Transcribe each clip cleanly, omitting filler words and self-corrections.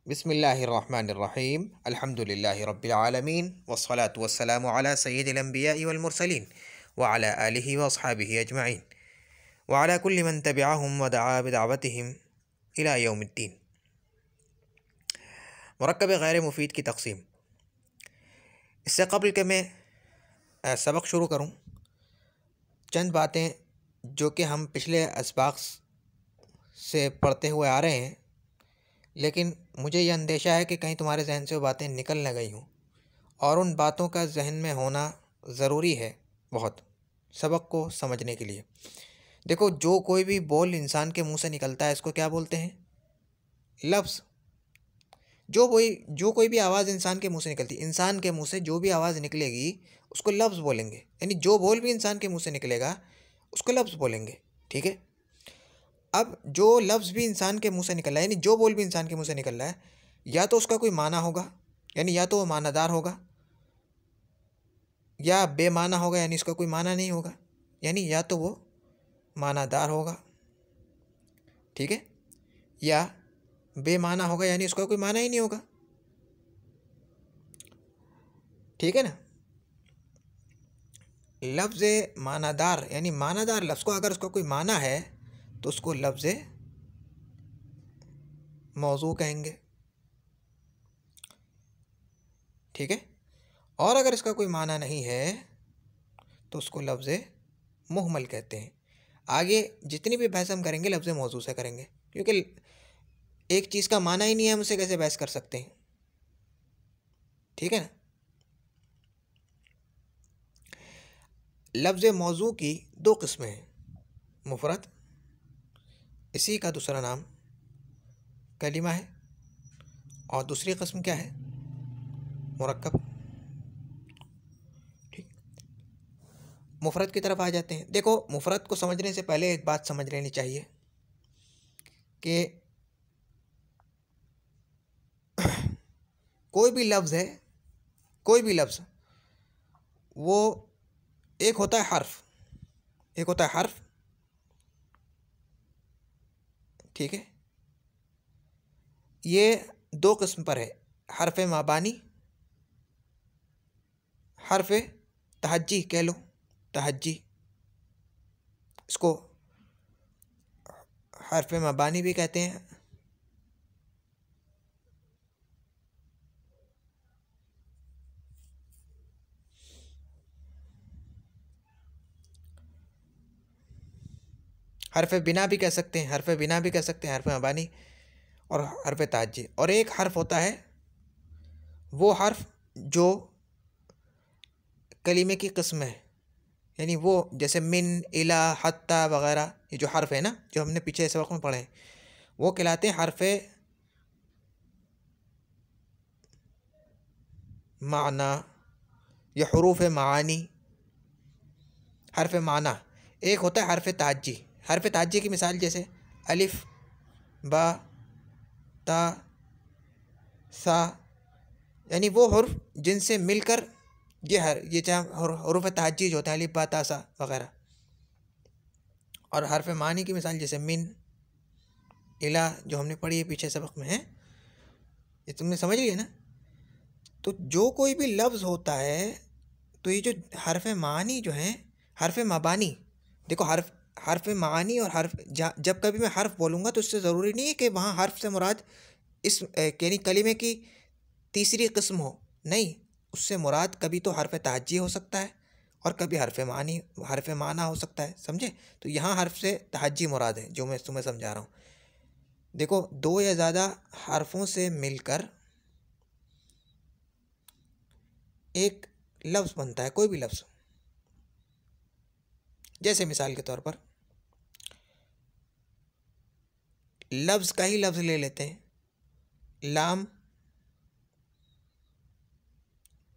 बिस्मिल्लाहिर्रहमानिर्रहीम अल्हम्दुलिल्लाहि रब्बिल आलमीन वस्सलातु वस्सलामु अला सय्यिदिल अंबिया'i वल मुरसलीन व अला आलिहि व अस्हाबिहि अजमईन व अला कुल्लि मन तबिअहुम व दआ बिदअवतिहिम इला यौमिद्दीन। मुरक्कब गैर मुफीद की तक़सीम। इससे क़ब्ल कि मैं सबक शुरू करूँ, चंद बातें जो कि हम पिछले असबाक़ से पढ़ते हुए आ रहे हैं, लेकिन मुझे यह अंदेशा है कि कहीं तुम्हारे जहन से वो बातें निकल न गई हों, और उन बातों का जहन में होना ज़रूरी है बहुत सबक को समझने के लिए। देखो, जो कोई भी बोल इंसान के मुंह से निकलता है, इसको क्या बोलते हैं? लफ्ज़। जो कोई भी आवाज़ इंसान के मुंह से निकलती है, इंसान के मुंह से जो भी आवाज़ निकलेगी उसको लफ्ज़ बोलेंगे। यानी जो बोल भी इंसान के मुंह से निकलेगा उसको लफ्ज़ बोलेंगे। ठीक है। अब जो लफ्ज़ भी इंसान के मुंह से निकल रहा है, यानी जो बोल भी इंसान के मुंह से निकल रहा है, या तो उसका कोई माना होगा, यानी या तो वो मानादार होगा, या बेमाना होगा, यानी इसका कोई माना नहीं होगा। यानी या तो वो मानादार होगा, ठीक है, या बेमाना होगा, यानी उसका कोई माना ही नहीं होगा। ठीक है ना। लफ्ज़ मानादार, यानी मानादार लफ्ज़ को अगर उसका कोई माना है तो उसको लफ्ज़ मौजू कहेंगे। ठीक है। और अगर इसका कोई माना नहीं है तो उसको लफ्ज़ मुहमल कहते हैं। आगे जितनी भी बहस हम करेंगे लफ्ज़ मौजू से करेंगे, क्योंकि एक चीज़ का माना ही नहीं है, हम उसे कैसे बहस कर सकते हैं। ठीक है ना। लफ्ज़ मौजू की दो किस्में हैं, मुफरद, इसी का दूसरा नाम कलिमा है, और दूसरी किस्म क्या है? मुरक्कब। ठीक। मुफरद की तरफ आ जाते हैं। देखो, मुफरद को समझने से पहले एक बात समझ लेनी चाहिए कि कोई भी लफ्ज़ है, कोई भी लफ्ज़, वो एक होता है हर्फ, एक होता है हर्फ। ठीक है। ये दो किस्म पर है, हर्फ माबानी, हर्फ तहज्जी कह लो, तहज्जी, इसको हर्फ माबानी भी कहते हैं। हर्फ बिना भी कह सकते हैं, हर्फ बिना भी कह सकते हैं, हर्फ माबानी और हर्फ तहज्जी। और एक हर्फ होता है वो हर्फ जो कलीमे की किस्म है, यानी वो जैसे मिन, इला, हत्ता वगैरह, ये जो हर्फ है ना, जो हमने पीछे सबक में पढ़े हैं, वो कहलाते हैं हर्फ माना या हुरूफ मानी। हर्फ माना एक होता है हर्फ तहज्जी। हर्फ तहज्जी की मिसाल जैसे अलिफ, बा, ता, सा, यानी वो हुर्फ जिनसे मिलकर ये चाहे हुरूफ तहज्जी जो होते हैं, अलिफ, बा, ता, सा वगैरह। और हर्फ मानी की मिसाल जैसे मिन, इला, जो हमने पढ़ी है पीछे सबक में है, ये तुमने समझ लिया ना। तो जो कोई भी लफ्ज़ होता है, तो ये जो हर्फ मानी जो है, हर्फ मबानी, देखो हर्फ हर्फ मानी और हर्फ, जब कभी मैं हर्फ बोलूँगा तो इससे ज़रूरी नहीं है कि वहाँ हर्फ से मुराद इस यानी कलीमे की तीसरी किस्म हो, नहीं, उससे मुराद कभी तो हर्फ तहज्जी हो सकता है और कभी हर्फ माना हो सकता है। समझे? तो यहाँ हर्फ से तहज्जी मुराद है, जो मैं तुम्हें समझा रहा हूँ। देखो, दो या ज़्यादा हर्फों से मिलकर एक लफ्ज़ बनता है, कोई भी लफ्ज़। जैसे मिसाल के तौर पर लफ्ज़ का ही लफ्ज़ ले लेते हैं, लाम,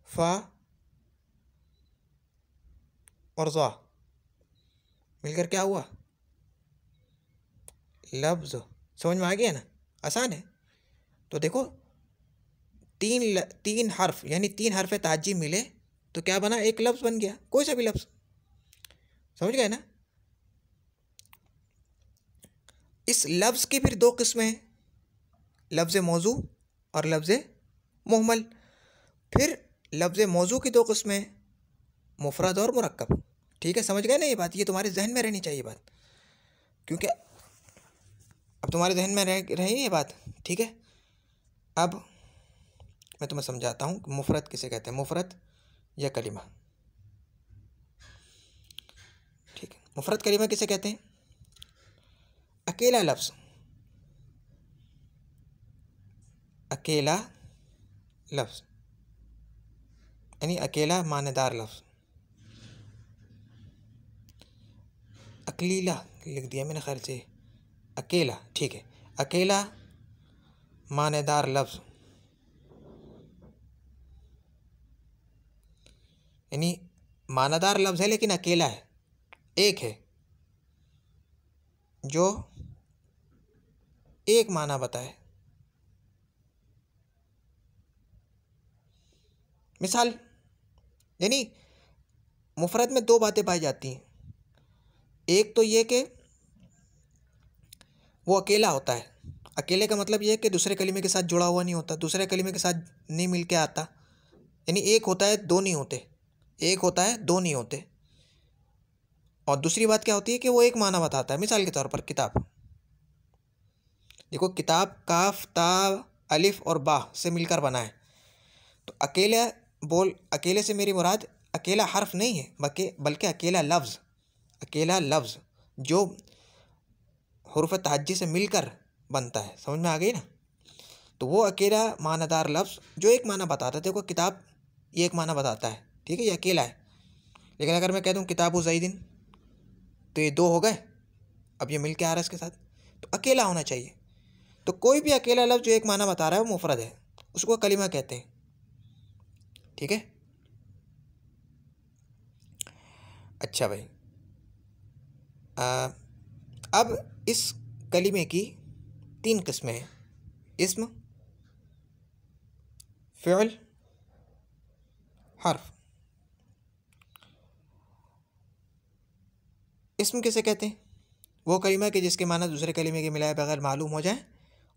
फा और ज़ा, मिलकर क्या हुआ? लफ्ज़। समझ में आ गया ना? आसान है। तो देखो, तीन हर्फ, यानी तीन हर्फ तहज्जी मिले तो क्या बना? एक लफ्ज़ बन गया, कोई सा भी लफ्ज़। समझ गए ना? इस लफ्ज़ की फिर दो किस्में हैं, लफ्ज़ मौजू और लफ्ज़ मुहमल। फिर लफ्ज़ मौजू की दो किस्में, मुफरद और मुरक्कब। ठीक है, समझ गए ना ये बात? ये तुम्हारे जहन में रहनी चाहिए बात, क्योंकि अब तुम्हारे जहन में रही ये बात। ठीक है, अब मैं तुम्हें समझाता हूँ मुफरद किसे कहते हैं, मुफरद या कलिमा। ठीक है, मुफरद कलिमा किसे कहते हैं? अकेला लफ्ज़, अकेला लफ्ज़ यानी अकेला मानेदार लफ्ज़। अकलीला लिख दिया मैंने ख्याल से, अकेला। ठीक है, अकेला मानेदार लफ्ज़ यानी मानादार लफ्ज़ है लेकिन अकेला है, एक है जो एक माना बताए। मिसाल, यानी मुफरद में दो बातें पाई जाती हैं। एक तो ये कि वो अकेला होता है। अकेले का मतलब ये है कि दूसरे कलीमे के साथ जुड़ा हुआ नहीं होता, दूसरे कलीमे के साथ नहीं मिल के आता। यानी एक होता है, दो नहीं होते, एक होता है, दो नहीं होते। और दूसरी बात क्या होती है कि वो एक माना बताता है। मिसाल के तौर पर किताब, देखो किताब काफ ता अलिफ और बा से मिलकर बना है। तो अकेले से मेरी मुराद अकेला हर्फ नहीं है, बल्कि अकेला लफ्ज़ जो हुरूफ तहज्जी से मिलकर बनता है। समझ में आ गई ना? तो वो अकेला मानादार लफ्ज़ जो एक माना बताता है। देखो किताब ये एक माना बताता है, ठीक है, ये अकेला है। लेकिन अगर मैं कह दूँ किताबु ज़ैदिन, तो ये दो हो गए, अब ये मिल के आ रहा है इसके साथ, तो अकेला होना चाहिए। तो कोई भी अकेला लफ्ज़ जो एक माना बता रहा है वो मुफरद है, उसको कलिमा कहते हैं। ठीक है, अच्छा भाई, अब इस कलिमे की तीन किस्में हैं, इस्म, फ़िअल, हर्फ। इस्म किसे कहते हैं? वो कलिमा कि जिसके माना दूसरे कलिमे के मिलाए बगैर मालूम हो जाए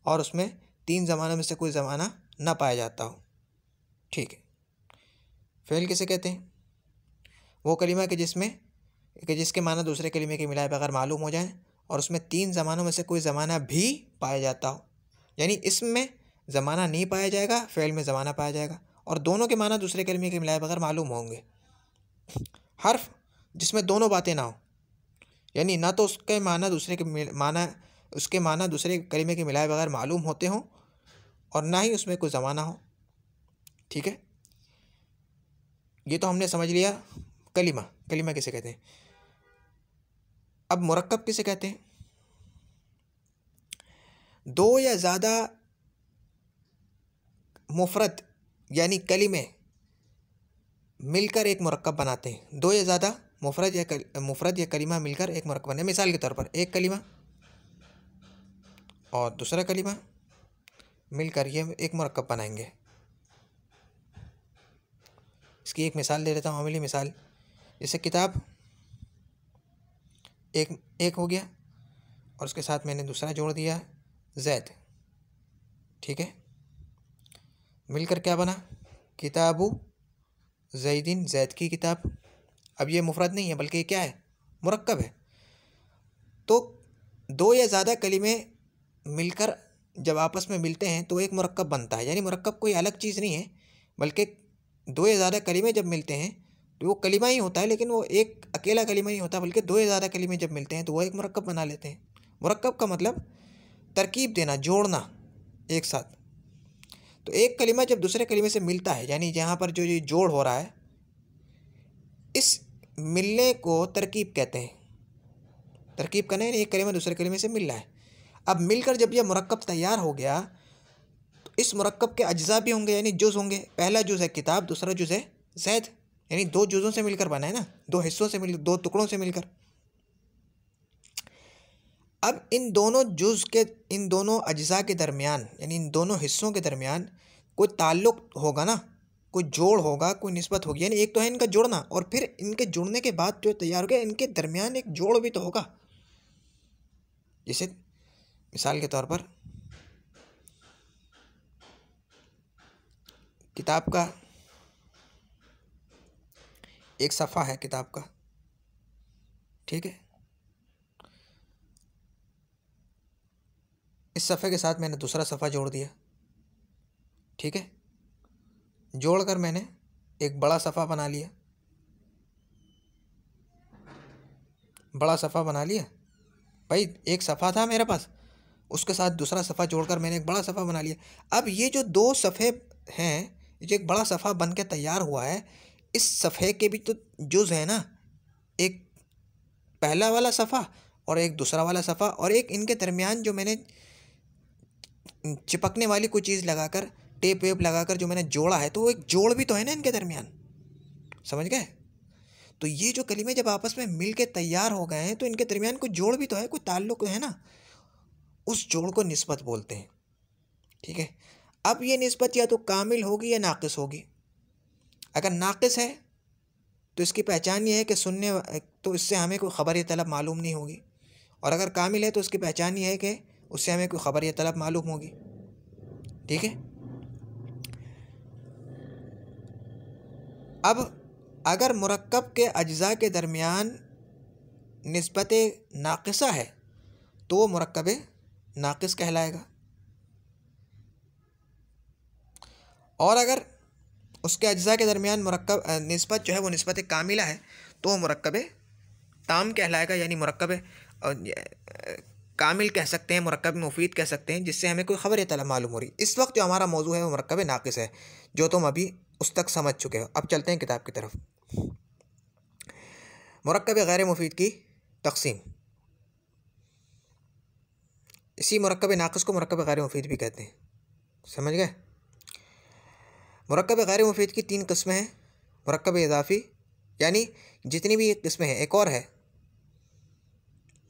और उसमें तीन ज़मानों में से कोई ज़माना ना पाया जाता हो। ठीक है। फ़िअल किसे कहते हैं? वो कलिमा कि जिसके माना दूसरे कलिमे के मिलाए बगैर मालूम हो जाए और उसमें तीन ज़मानों में से कोई ज़माना भी पाया जाता हो। यानी इस्म में ज़माना नहीं पाया जाएगा, फ़िअल में ज़माना पाया जाएगा, और दोनों के माना दूसरे कलिमे के मिलाए बगैर मालूम होंगे। हर्फ जिसमें दोनों बातें ना हो, यानी ना तो उसके माना दूसरे कलिमे के मिलाए बगैर मालूम होते हों और ना ही उसमें कोई ज़माना हो। ठीक है, ये तो हमने समझ लिया कलिमा किसे कहते हैं। अब मुरक्कब किसे कहते हैं? दो या ज़्यादा मुफरद यानी कलिमे मिलकर एक मुरक्कब बनाते हैं। दो या ज़्यादा मुफरद या कलिमा मिलकर एक मुरक्कब बने। मिसाल के तौर पर एक कलिमा और दूसरा कलिमा मिलकर ये एक मुरक्कब बनाएंगे। इसकी एक मिसाल दे देता हूँ, अमली मिसाल। जैसे किताब एक हो गया और उसके साथ मैंने दूसरा जोड़ दिया ज़ैद। ठीक है, मिलकर क्या बना? किताबु ज़ैदिन, ज़ैद की किताब। अब ये मुफरद नहीं है बल्कि ये क्या है? मुरक्कब है। तो दो या ज़्यादा कलिमे मिलकर जब आपस में मिलते हैं तो एक मुरक्कब बनता है। यानी मुरक्कब कोई अलग चीज़ नहीं है, बल्कि दो या ज़्यादा कलिमे जब मिलते हैं तो वो कलिमा ही होता है, लेकिन वो एक अकेला कलिमा नहीं होता, बल्कि दो या ज़्यादा कलिमे जब मिलते हैं तो वो एक मुरक्कब बना लेते हैं। मुरक्कब का मतलब तरकीब देना, जोड़ना एक साथ। तो एक कलिमा जब दूसरे कलिमे से मिलता है, यानी जहाँ पर जो ये जोड़ हो रहा है, इस मिलने को तरकीब कहते हैं। तरकीब करना है, एक कलिमा दूसरे कलिमे से मिल रहा है। अब मिलकर जब यह मुरक्कब तैयार हो गया तो इस मुरक्कब के अज्जा भी होंगे, यानी जुज़ होंगे। पहला जुज़ है किताब, दूसरा जुज़ है ज़ैद। यानी दो जुज़ों से मिलकर बना है ना, दो हिस्सों से मिलकर, दो टुकड़ों से मिलकर। अब इन दोनों अज्जा के दरमियान, यानी इन दोनों हिस्सों के दरमियान कोई ताल्लुक़ होगा ना, कोई जोड़ होगा, कोई निस्बत होगी। यानी एक तो है इनका जुड़ना, और फिर इनके जुड़ने के बाद जो तैयार हो गया, इनके दरमियान एक जोड़ भी तो होगा। जैसे मिसाल के तौर पर किताब का एक सफ़ा है किताब का, ठीक है। इस सफ़े के साथ मैंने दूसरा सफ़ा जोड़ दिया, ठीक है। जोड़कर मैंने एक बड़ा सफ़ा बना लिया, बड़ा सफ़ा बना लिया भाई। एक सफ़ा था मेरे पास, उसके साथ दूसरा सफ़ा जोड़कर मैंने एक बड़ा सफ़ा बना लिया। अब ये जो दो सफ़े हैं, जो एक बड़ा सफ़ा बन के तैयार हुआ है, इस सफ़े के भी तो जुज़ है ना, एक पहला वाला सफ़ा और एक दूसरा वाला सफ़ा, और एक इनके दरमियान जो मैंने चिपकने वाली कोई चीज़ लगाकर, टेप वेप लगाकर जो मैंने जोड़ा है, तो वो एक जोड़ भी तो है ना इनके दरमियान, समझ गए। तो ये जो कलीमे जब आपस में मिल के तैयार हो गए हैं, तो इनके दरमियान कोई जोड़ भी तो है, कोई ताल्लुक़ है ना, उस जोड़ को निस्बत बोलते हैं, ठीक है। अब ये निस्बत या तो कामिल होगी या नाक़िस होगी। अगर नाक़िस है तो इसकी पहचान ये है कि सुनने, तो इससे हमें कोई ख़बर या तलब मालूम नहीं होगी, और अगर कामिल है तो उसकी पहचान ये है कि उससे हमें कोई ख़बर या तलब मालूम होगी, ठीक है। अब अगर मुरक्कब के अज्ज़ा के दरमियान निस्बत नाक़िसा है तो वो मुरक्कब नाक़िस कहलाएगा, और अगर उसके अज्ज़ा के दरमियान मुरक्कब निस्बत जो है वो निस्बत कामिला है तो वो मुरक्कब ताम कहलाएगा, यानी मुरक्कब कामिल कह सकते हैं, मुरक्कब मुफीद कह सकते हैं, जिससे हमें कोई ख़बर या तलब मालूम हो रही। इस वक्त जो हमारा मौजू है वो मुरक्कब नाक़िस है, जो तुम अभी उस तक समझ चुके हो। अब चलते हैं किताब की तरफ। मुरक्कब गैर मुफीद की तक़सीम। इसी मुरक्कब नाक़िस को मुरक्कब गैर मुफीद भी कहते हैं, समझ गए। मुरक्कब गैर मुफीद की 3 किस्में हैं। मुरक्कब इज़ाफ़ी, यानी जितनी भी किस्में हैं, एक और है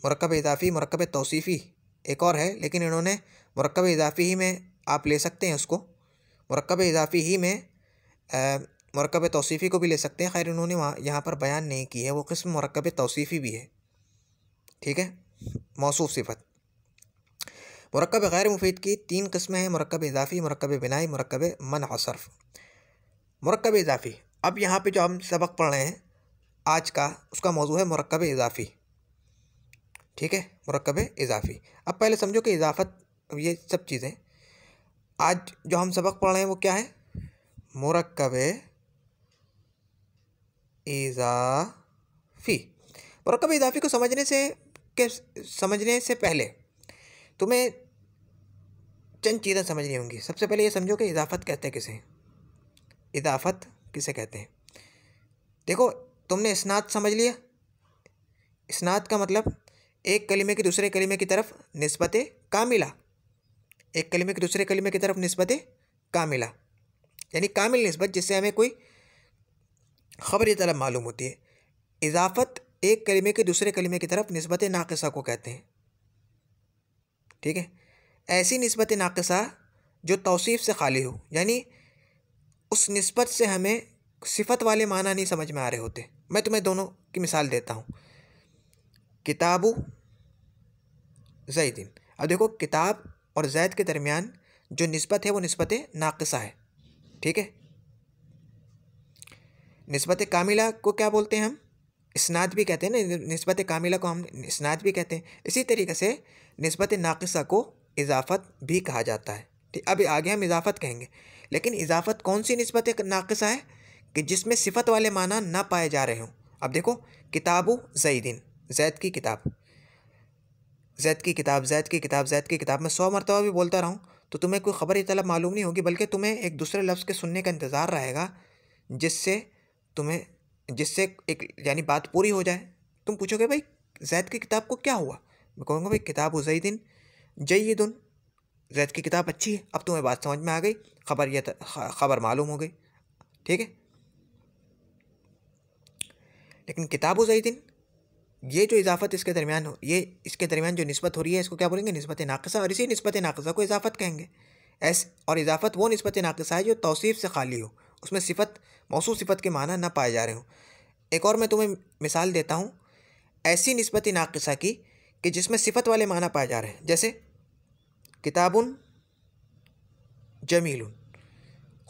मुरक्कब इज़ाफ़ी, मुरक्कब तौसीफ़ी एक और है, लेकिन इन्होंने मुरक्कब इज़ाफ़ी ही में आप ले सकते हैं उसको, मुरक्कब इज़ाफ़ी ही में मुरक्कब तौसीफ़ी को भी ले सकते हैं। खैर इन्होंने वहाँ यहाँ पर बयान नहीं की है, वो किस्म मुरक्कब तौसीफ़ी भी है, ठीक है, मौसूफ़ सिफ़त। मुरक्कब गैर मुफीद की 3 किस्में हैं, मुरक्कब इज़ाफ़ी, मुरक्कब बिनाई, मुरक्कब मनअ सर्फ़। मुरक्कब इज़ाफ़ी, अब यहाँ पे जो हम सबक पढ़ रहे हैं आज का, उसका मौजू है मुरक्कब इज़ाफ़ी, ठीक है, मुरक्कब इज़ाफ़ी। अब पहले समझो कि इज़ाफ़त, ये सब चीज़ें आज जो हम सबक पढ़ रहे हैं वो क्या है, मुरक्कब इज़ाफ़ी। मुरक्कब इज़ाफ़ी को समझने से पहले तुम्हें चंद चीज़ें समझनी होंगी। सबसे पहले ये समझो कि इज़ाफ़त कहते हैं किसे, इज़ाफ़त किसे कहते हैं। देखो, तुमने इस्नाद समझ लिया। इस्नाद का मतलब एक कलीमे की दूसरे कलीमे की तरफ निस्बत कामिला, एक कलीमे की दूसरे कलीमे की तरफ निस्बत कामिला, यानी कामिल निस्बत, जिससे हमें कोई ख़बर या तलब मालूम होती है। इज़ाफ़त एक कलीमे के दूसरे कलीमे की तरफ निस्बत नाक़िसा को कहते हैं, ठीक है। ऐसी निस्बत नाक़िसा जो तौसीफ़ से खाली हो, यानी उस निस्बत से हमें सिफ़त वाले माना नहीं समझ में आ रहे होते। मैं तुम्हें दोनों की मिसाल देता हूँ। किताबु ज़ैदिन। अब देखो, किताब और ज़ैद के दरमियान जो निस्बत है वो निस्बत नाक़िसा है, ठीक है। निस्बत कामिला को क्या बोलते हैं हम, इस्नाद भी कहते हैं ना, निस्बत कामिला को हम इस्नाद भी कहते हैं। इसी तरीके से निस्बत नाक़िसा को इज़ाफ़त भी कहा जाता है, ठीक। अब आगे हम इज़ाफ़त कहेंगे, लेकिन इज़ाफ़त कौन सी निस्बत नाक़िसा है कि जिसमें सिफ़त वाले माना ना पाए जा रहे हों। अब देखो, किताबु ज़ैदिन, ज़ैद की किताब, ज़ैद की किताब, ज़ैद की किताब, ज़ैद की किताब, मैं 100 मरतबा भी बोलता रहूँ तो तुम्हें कोई ख़बर या तलब मालूम नहीं होगी, बल्कि तुम्हें एक दूसरे लफ्ज़ के सुनने का इंतज़ार रहेगा, जिससे एक यानी बात पूरी हो जाए। तुम पूछोगे भाई ज़ैद की किताब को क्या हुआ, मैं कहूँगा भाई किताबु ज़ैदिन जय्यिदुन, ज़ैद की किताब अच्छी है। अब तुम्हें बात समझ में आ गई, ख़बर मालूम हो गई, ठीक है। लेकिन किताबु ज़ैदिन, ये जो इज़ाफ़त इसके दरमियान हो, ये इसके दरमियान जो निस्बत हो रही है, इसको क्या बोलेंगे, निस्बत नाक़िसा, और इसी निस्बत नाक़िसा को इज़ाफ़त कहेंगे। और इज़ाफ़त वो निस्बत नाक़िसा है जो तौसीफ़ से खाली हो, उसमें सिफ़त, मौसूफ़ सिफ़त के माना ना पाए जा रहे हों। एक और मैं तुम्हें मिसाल देता हूँ ऐसी निस्बत नाक़िसा की कि जिसमें सिफ़त वाले माना पाए जा रहे हैं, जैसे किताबुन जमीलुन,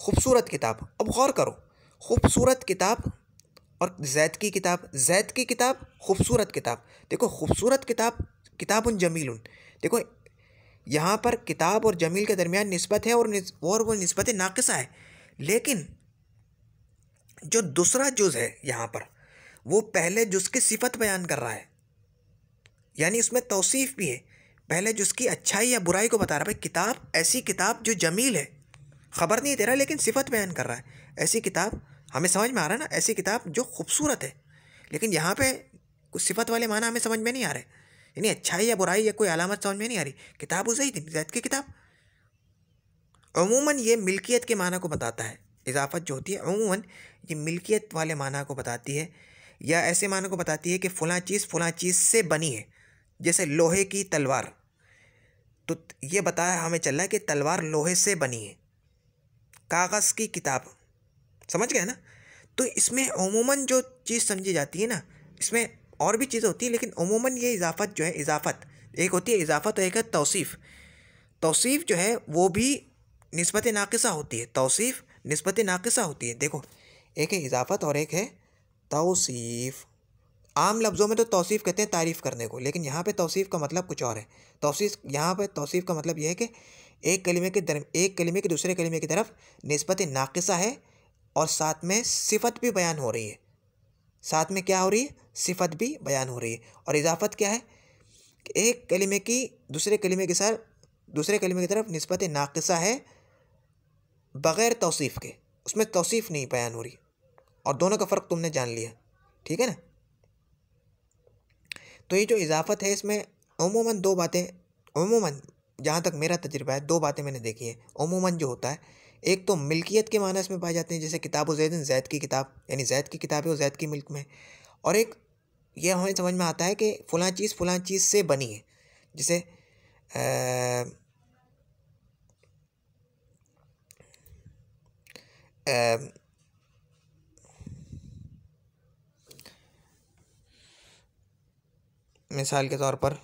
खूबसूरत किताब। अब गौर करो, खूबसूरत किताब और जैद की किताब, जैद की किताब, खूबसूरत किताब। देखो खूबसूरत किताब, किताबुन जमीलुन। देखो यहाँ पर किताब और जमील के दरमियान निस्बत है और वो निस्बत नाक़िसा है। लेकिन जो दूसरा जुज़ है यहाँ पर, वो पहले जुज़ की सिफत बयान कर रहा है, यानी उसमें तौसीफ़ भी है। पहले जुज़ की अच्छाई या बुराई को बता रहा है, भाई किताब, ऐसी किताब जो जमील है, ख़बर नहीं दे रहा लेकिन सिफत बयान कर रहा है। ऐसी किताब, हमें समझ में आ रहा है ना, ऐसी किताब जो खूबसूरत है। लेकिन यहाँ पे कुछ सिफत वाले माना हमें समझ में नहीं आ रहे, यानी अच्छाई या बुराई या कोई अलामत समझ में नहीं आ रही। किताब ज़ैद, ज़ैद की किताब। अमूमन ये मिल्कियत के माना को बताता है। इजाफत जो होती है अमूमन ये मिल्कियत वाले माना को बताती है, या ऐसे माना को बताती है कि फ़लाँ चीज़ से बनी है। जैसे लोहे की तलवार, तो ये बताया हमें चल रहा है कि तलवार लोहे से बनी है। कागज़ की किताब, समझ गए ना। तो इसमें अमूमन जो चीज़ समझी जाती है ना, इसमें और भी चीज़ें होती हैं, लेकिन अमूमन ये इजाफत जो है, इजाफत एक होती है इजाफत और एक है तौसीफ़। तौसीफ़ जो है वो भी निस्बत नाक़िसा होती है, तौसीफ़ निस्बत नाक़िसा होती है। देखो एक है इजाफत और एक है तौसीफ़। आम लफ्ज़ों में तो तौसीफ़ कहते हैं तारीफ़ करने को, लेकिन यहाँ पे तौसीफ़ का मतलब कुछ और है। तौसीफ़ यहाँ पे तौसीफ़ का मतलब यह है कि एक कलिमे के दूसरे कलिमे की तरफ निस्बत नाक़िसा है और साथ में सिफत भी बयान हो रही है। साथ में क्या हो रही है? सिफत भी बयान हो रही है। और इजाफत क्या है? एक कलिमे की दूसरे कलिमे के साथ, दूसरे कलिमे की तरफ निस्बत नाक़िसा है बग़ैर तौसीफ़ के, उसमें तौसीफ़ नहीं बयान हो रही। और दोनों का फ़र्क तुमने जान लिया, ठीक है ना। तो ये जो इजाफत है इसमें अमूमन दो बातें, अमूमन जहाँ तक मेरा तजुर्बा है, दो बातें मैंने देखी हैं। अमूमन जो होता है, एक तो मिल्कियत के माना इसमें पाए जाते हैं, जैसे किताब ज़ैद, ज़ैद की किताब, यानी ज़ैद की किताब है वो ज़ैद की मिल्क में। और एक ये हमें समझ में आता है कि फ़लाँ चीज़ से बनी है। जैसे मिसाल के तौर पर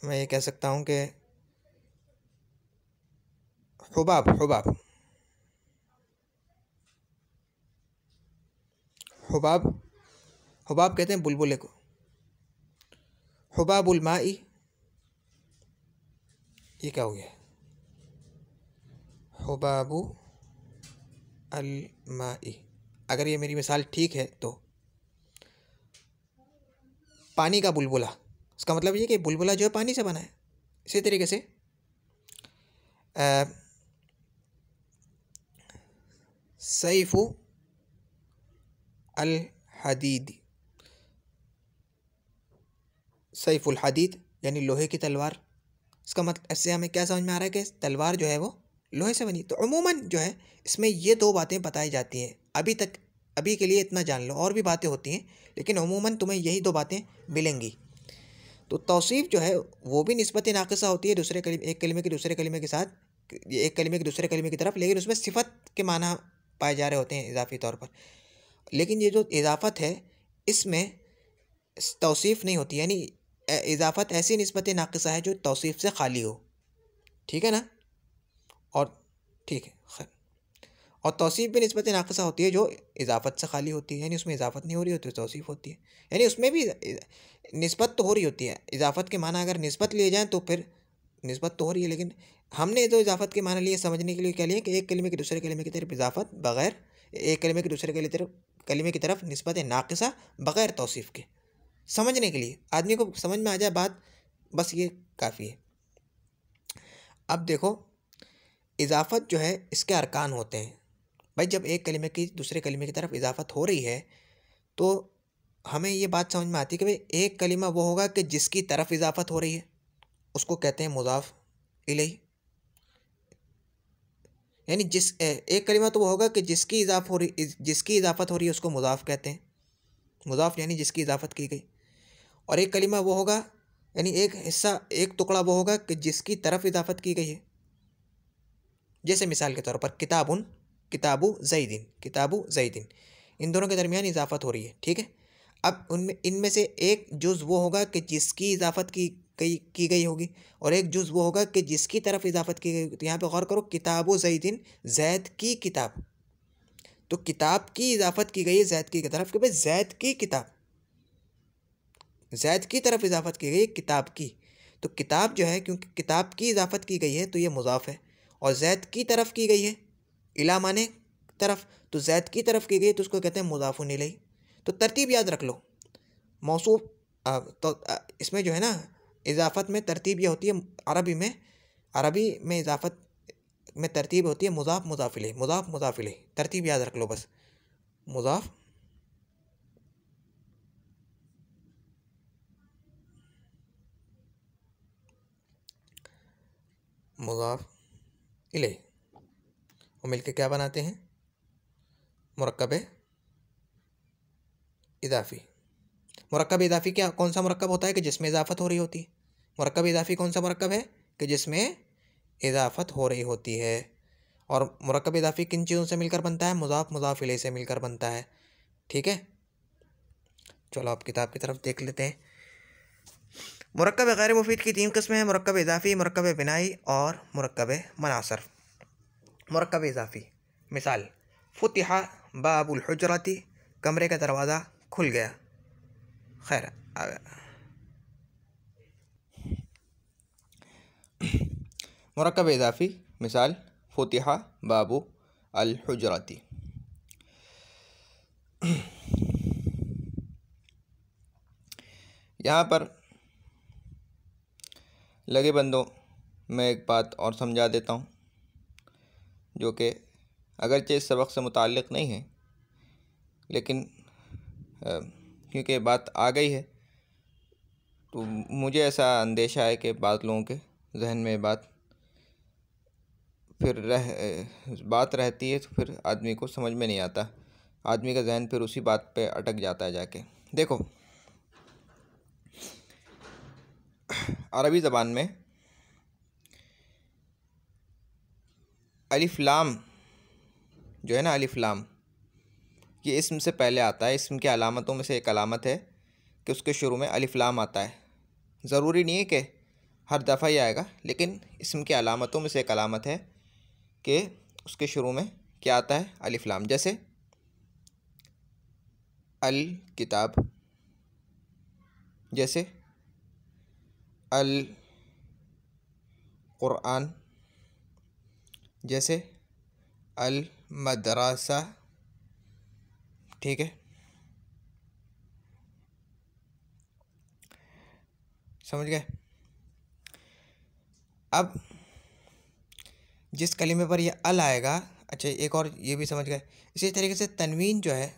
मैं ये कह सकता हूँ कि हुबाब, हुबाब, हुबाब, हुबाब कहते हैं बुलबुले को। हुबाबुल माई, ये क्या हो गया? हुबाबु अल माई, अगर ये मेरी मिसाल ठीक है तो पानी का बुलबुला, इसका मतलब ये कि बुलबुला जो है पानी से बना है। इसी तरीके से सैफ़ु अल हदीद, सैफ़ुल हदीद यानी लोहे की तलवार। इसका मतलब ऐसे हमें क्या समझ में आ रहा है कि तलवार जो है वो लोहे से बनी। तो अमूमन जो है इसमें ये दो बातें बताई जाती हैं। अभी के लिए इतना जान लो, और भी बातें होती हैं, लेकिन अमूमन तुम्हें यही दो बातें मिलेंगी। तो तौसीफ़ जो है वो भी निस्बत नाक़िसा होती है एक कलिमे के दूसरे कलिमे के साथ, एक कलिमे के दूसरे कलिमे की तरफ, लेकिन उसमें सिफत के माना पाए जा रहे होते हैं इजाफी तौर पर। लेकिन ये जो इजाफत है इसमें तौसीफ़ नहीं होती, यानी इजाफत ऐसी निस्बत नाक़िसा है जो तौसीफ़ से खाली हो, ठीक है ना। और ठीक है खैर, और तौसीफ़ भी निस्बत नाक़िसा होती है जो इजाफत से खाली होती है, यानी उसमें इजाफत नहीं हो रही होती, तौसीफ़ होती है, यानी उसमें भी निस्बत तो हो रही होती है। इजाफत के माना अगर निस्बत लिए जाएँ तो फिर निस्बत तो हो रही है, लेकिन हमने जो इजाफत के माना लिए समझने के लिए क्या लिए कि एक कलिमे के दूसरे कलिमे की तरफ इजाफत बग़ैर, एक कलिमे के दूसरे कलिमे की तरफ निस्बत नाक़िसा बग़ैर तौसीफ़ के। समझने के लिए आदमी को समझ में आ जाए बात, बस ये काफ़ी है। अब देखो इजाफत जो है इसके अरकान होते हैं। भाई जब एक कलिमे की दूसरे कलिमे की तरफ इजाफत हो रही है तो हमें ये बात समझ में आती है कि भाई एक कलिमा वो होगा कि जिसकी तरफ इजाफत हो रही है, उसको कहते हैं मुज़ाफ़ इलैहि। यानी एक कलिमा तो वो होगा कि जिसकी इजाफत हो रही है उसको मुज़ाफ़ कहते हैं। मुज़ाफ़ यानी जिसकी इजाफत की गई। और एक कलिमा वो होगा, यानी एक हिस्सा, एक टुकड़ा वो होगा कि जिसकी तरफ इजाफत की गई है। जैसे मिसाल के तौर पर किताबुन, किताबु ज़ैदिन, किताबु ज़ैदिन, इन दोनों के दरमियान इजाफत हो रही है, ठीक है। अब इनमें से एक जुज़ वो होगा कि जिसकी इजाफत की की गई होगी, और एक जुज़ वो होगा कि जिसकी तरफ इजाफत की गई। तो यहाँ पे गौर करो, किताबो ज़ैदिन, जैद की किताब, तो किताब की इजाफत की गई है जैद की तरफ, कि भाई जैद की किताब, जैद की तरफ इजाफत की गई किताब की। तो किताब जो है, क्योंकि किताब की इजाफत की गई है तो ये मुज़ाफ़ है, और जैद की तरफ की गई है, इला माने तरफ, तो जैद की तरफ की गई तो उसको कहते हैं मुज़ाफ़ुन इलैह। तो तरतीब याद रख लो, मौसूफ तो इसमें जो है ना, इजाफत में तरतीब ये होती है, अरबी में इजाफत में तरतीब होती है मुज़ाफ़ मुज़ाफ़ इलैह, मुज़ाफ़ मुज़ाफ़ इलैह, तरतीब याद रख लो बस, मुज़ाफ़ मुज़ाफ़ इलैह, और मिलके क्या बनाते हैं, मुरक्कब इजाफ़ी। मुरक्कब इजाफ़ी क्या, कौन सा मुरक्कब होता है कि जिसमें इजाफत हो रही होती है। मुरक्कब इजाफ़ी कौन सा मुरक्कब है कि जिसमें इजाफत हो रही होती है। और मुरक्कब इजाफ़ी किन चीज़ों से मिलकर बनता है, मुज़ाफ़ मुज़ाफ़ इलैह से मिलकर बनता है। ठीक है, चलो आप किताब की तरफ देख लेते हैं। मुरक्कब गैर मुफीद की 3 किस्में हैं, मुरक्कब इजाफ़ी, मुरक्कब बिनाई और मुरक्कब मनासर। मुरक्कब इजाफ़ी, मिसाल, फुतिहा बाबुल हुजरती, कमरे का दरवाज़ा खुल गया। खैर, मुरक्कब इजाफ़ी, मिसाल, फुतिहा बाबू अल हुजरती। यहाँ पर लगे बंदों, मैं एक बात और समझा देता हूँ, जो कि अगरचे इस सबक से मुताल्लिक़ नहीं है, लेकिन क्योंकि बात आ गई है तो मुझे ऐसा अंदेशा है कि बाद लोगों के जहन में बात रहती है, तो फिर आदमी को समझ में नहीं आता, आदमी का जहन फिर उसी बात पे अटक जाता है जाके। देखो, अरबी ज़बान में अलिफ लाम जो है ना, अलिफ लाम, ये इस्म से पहले आता है। इस्म की अलामतों में से एक अलामत है कि उसके शुरू में अलिफ लाम आता है। ज़रूरी नहीं है कि हर दफ़ा ही आएगा, लेकिन इस्म की अलामतों में से एक अलामत है कि उसके शुरू में क्या आता है, अलिफ लाम। जैसे अल किताब, जैसे अल क़ुरआन, जैसे अल मदरसा। ठीक है, समझ गए। अब जिस कलीमे पर यह अल आएगा, अच्छा एक और ये भी समझ गए, इसी तरीके से तनवीन जो है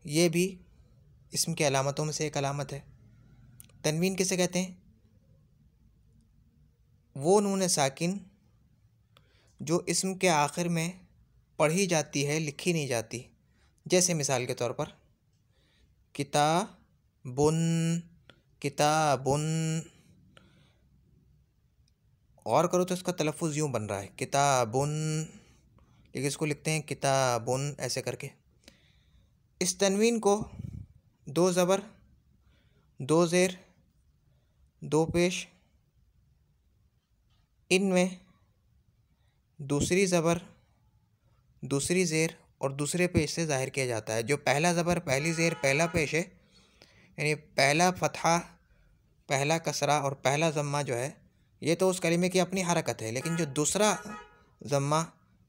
ये भी इस्म की अलामतों में से एक अलामत है। तनवीन किसे कहते हैं, वो नून साकिन जो इस्म के आखिर में पढ़ी जाती है, लिखी नहीं जाती। जैसे मिसाल के तौर पर किताबुन, किताबुन, गौर करो तो इसका तलफ़ुज़ यूँ बन रहा है किताबुन, लेकिन इसको लिखते हैं किताबुन ऐसे करके। इस तनवीन को 2 ज़बर, 2 ज़ेर, 2 पेश, इनमें दूसरी ज़बर, दूसरी ज़ेर और दूसरे पेश से ज़ाहिर किया जाता है। जो पहला ज़बर, पहली ज़ेर, पहला पेश है, यानी पहला फ़तहा, पहला कसरा और पहला ज़म्मा जो है, ये तो उस कलीमे की अपनी हरकत है, लेकिन जो दूसरा ज़म्मा,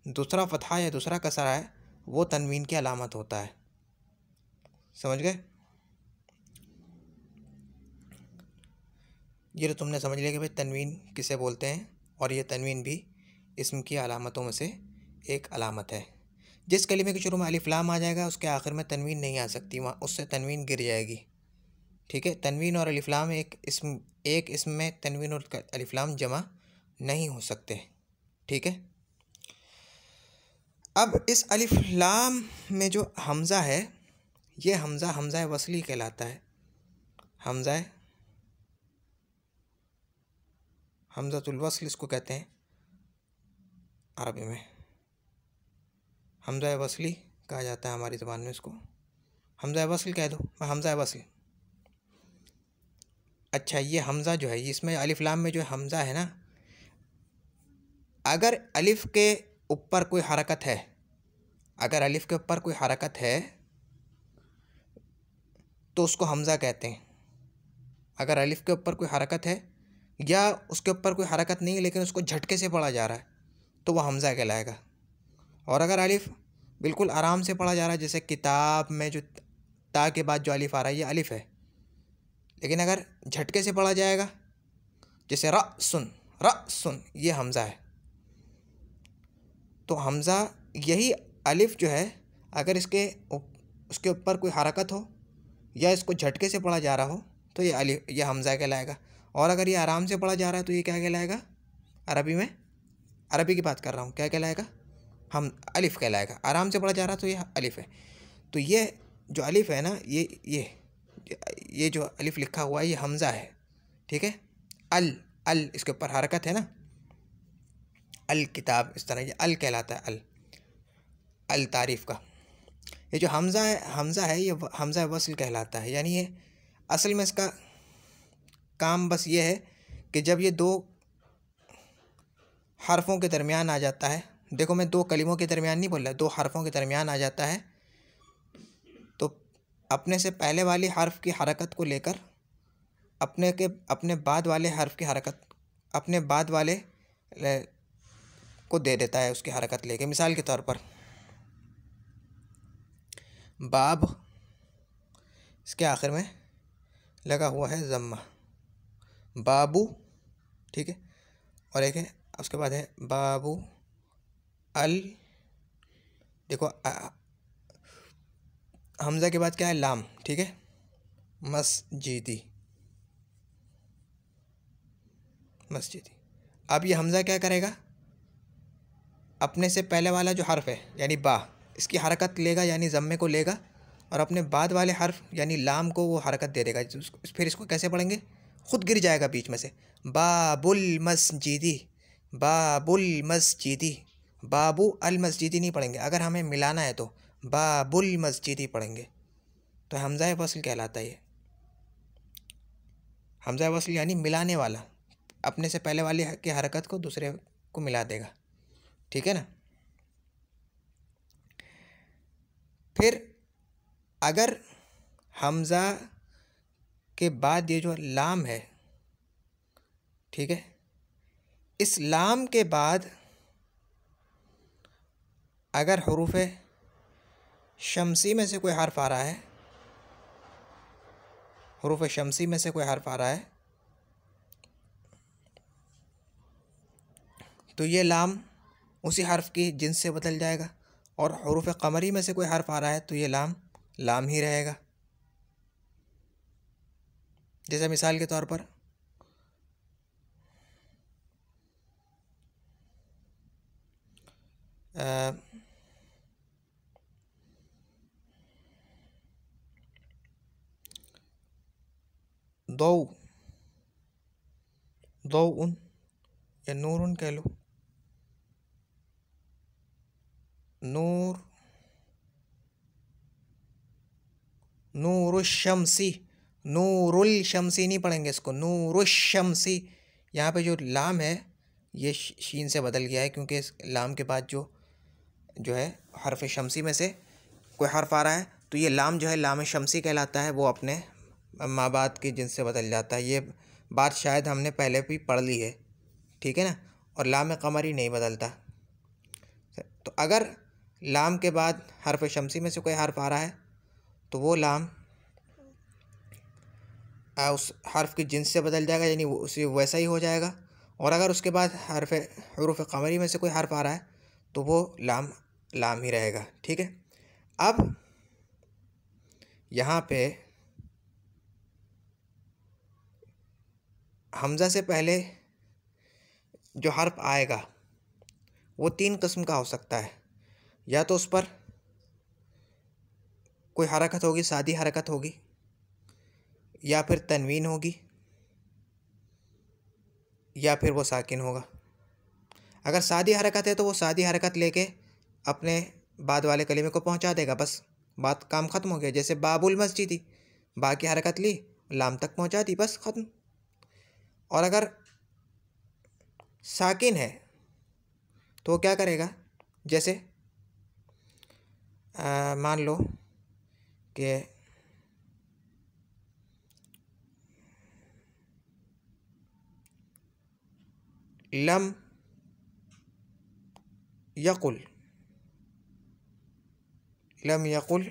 दूसरा फ़तहा या दूसरा कसरा है, वो तनवीन की अलामत होता है। समझ गए। ये तो तुमने समझ लिया कि भाई तनवीन किसे बोलते हैं, और ये तनवीन भी इस्म की अलामतों में से एक अलामत है। जिस कलीमे के शुरू में अलिफ लाम आ जाएगा, उसके आखिर में तनवीन नहीं आ सकती, वहाँ उससे तनवीन गिर जाएगी। ठीक है, तनवीन और अलिफ लाम एक इसम में तनवीन और अलिफ लाम जमा नहीं हो सकते। ठीक है, अब इस अलिफ लाम में जो हमज़ा है, ये हमज़ा हमज़ा वसली कहलाता है। हमज़ातुल वस्ल इसको कहते हैं अरबी में, हमज़ा वसली कहा जाता है हमारी ज़बान में। इसको हमज़ा वस्ल कह दो, हमज़ा वस्ल। अच्छा, ये हमज़ा जो है, इसमें अलिफ लाम में जो हमज़ा है ना, अगर अलिफ के ऊपर कोई हरकत है, अगर अलिफ के ऊपर कोई हरकत है तो उसको हमज़ा कहते हैं। अगर अलिफ के ऊपर कोई हरकत है या उसके ऊपर कोई हरकत नहीं है लेकिन उसको झटके से पढ़ा जा रहा है तो वह हमज़ा कहलाएगा। और अगर अलिफ बिल्कुल आराम से पढ़ा जा रहा है, जैसे किताब में जो ता के बाद जो अलिफ आ रहा है ये अलिफ है, लेकिन अगर झटके से पढ़ा जाएगा जैसे र सुन, ये हमज़ा है। तो हमज़ा यही अलिफ जो है, अगर उसके ऊपर कोई हरकत हो या इसको झटके से पढ़ा जा रहा हो तो ये अलिफ, ये हमज़ा कहलाएगा। और अगर ये आराम से पढ़ा जा रहा है तो ये क्या कहलाएगा? अरबी में, अरबी की बात कर रहा हूँ, क्या कहलाएगा? हम अलिफ कहलाएगा। आराम से पढ़ा जा रहा है तो ये अलिफ है। तो ये जो अलिफ है ना, ये जो अलिफ लिखा हुआ है ये हमज़ा है, ठीक है। अल इसके ऊपर हरकत है ना, अल किताब, इस तरह ये अल कहलाता है। अल तारीफ़ का। ये जो हमज़ा है ये हमज़ा वस्ल कहलाता है। यानी ये असल में इसका काम बस ये है कि जब ये दो हरफों के दरमियान आ जाता है, देखो मैं दो कलिमों के दरमियान नहीं बोल रहा, दो हरफों के दरमियान आ जाता है, तो अपने से पहले वाली हर्फ की हरकत को लेकर अपने बाद वाले हर्फ की हरकत अपने बाद वाले को दे देता है उसकी हरकत लेके। मिसाल के तौर पर बाब, इसके आखिर में लगा हुआ है ज़म्मा, बाबू, ठीक है। और एक है उसके बाद है बाबू अल, देखो हमज़ा के बाद क्या है? लाम, ठीक है। मस्जिदी। अब ये हमज़ा क्या करेगा? अपने से पहले वाला जो हर्फ है यानी बा, इसकी हरकत लेगा यानी ज़म्मे को लेगा, और अपने बाद वाले हर्फ यानी लाम को वो हरकत दे देगा। फिर इसको कैसे पढ़ेंगे? खुद गिर जाएगा बीच में से। बाबुल मस्जिदी, बाबुल मस्जिदी, बाबू अल मस्जिदी नहीं पढ़ेंगे। अगर हमें मिलाना है तो बाबुल मस्जिदी पढ़ेंगे। तो हमज़ा वस्ल कहलाता है ये। हमज़ा वस्ल यानी मिलाने वाला, अपने से पहले वाली की हरकत को दूसरे को मिला देगा, ठीक है ना। फिर अगर हमज़ा के बाद ये जो लाम है, ठीक है, इस लाम के बाद अगर हुरूफ शमसी में से कोई हर्फ आ रहा है, हुरूफ शमसी में से कोई हर्फ आ रहा है, तो ये लाम उसी हर्फ की जिन्स से बदल जाएगा। और हुरूफ कमरी में से कोई हर्फ आ रहा है तो ये लाम ही रहेगा। जैसे मिसाल के तौर पर दौउन या नूरुन कह लो, नूरुशमसी, नूरुल शमसी नहीं पढ़ेंगे इसको, नूरुशमसी। यहाँ पे जो लाम है ये शीन से बदल गया है, क्योंकि इस लाम के बाद जो है हर्फ शमसी में से कोई हर्फ आ रहा है तो ये लाम जो है लाम शमसी कहलाता है। वो अपने माँ बाप की जिन्स से बदल जाता है। ये बात शायद हमने पहले भी पढ़ ली है, ठीक है ना। और लाम कमरी नहीं बदलता। तो अगर लाम के बाद हर्फ शमसी में से कोई हर्फ आ रहा है तो वो लाम उस हर्फ की जिन्स से बदल जाएगा, यानी उसी वैसा ही हो जाएगा। और अगर उसके बाद हुरूफ कमरी में से कोई हर्फ आ रहा है तो वो लाम ही रहेगा, ठीक है। अब यहाँ पे हमज़ा से पहले जो हर्फ आएगा वो 3 किस्म का हो सकता है। या तो उस पर कोई हरकत होगी, सादी हरकत होगी, या फिर तनवीन होगी, या फिर वो साकिन होगा। अगर सादी हरकत है तो वो सादी हरकत लेके अपने बाद वाले कलीमे को पहुंचा देगा, बस बात काम ख़त्म हो गया। जैसे बाबुल मस्जिदी, बा की हरकत ली, लाम तक पहुंचा दी, बस ख़त्म। और अगर साकिन है तो वो क्या करेगा, जैसे मान लो कि लम यकुल, लम यकुल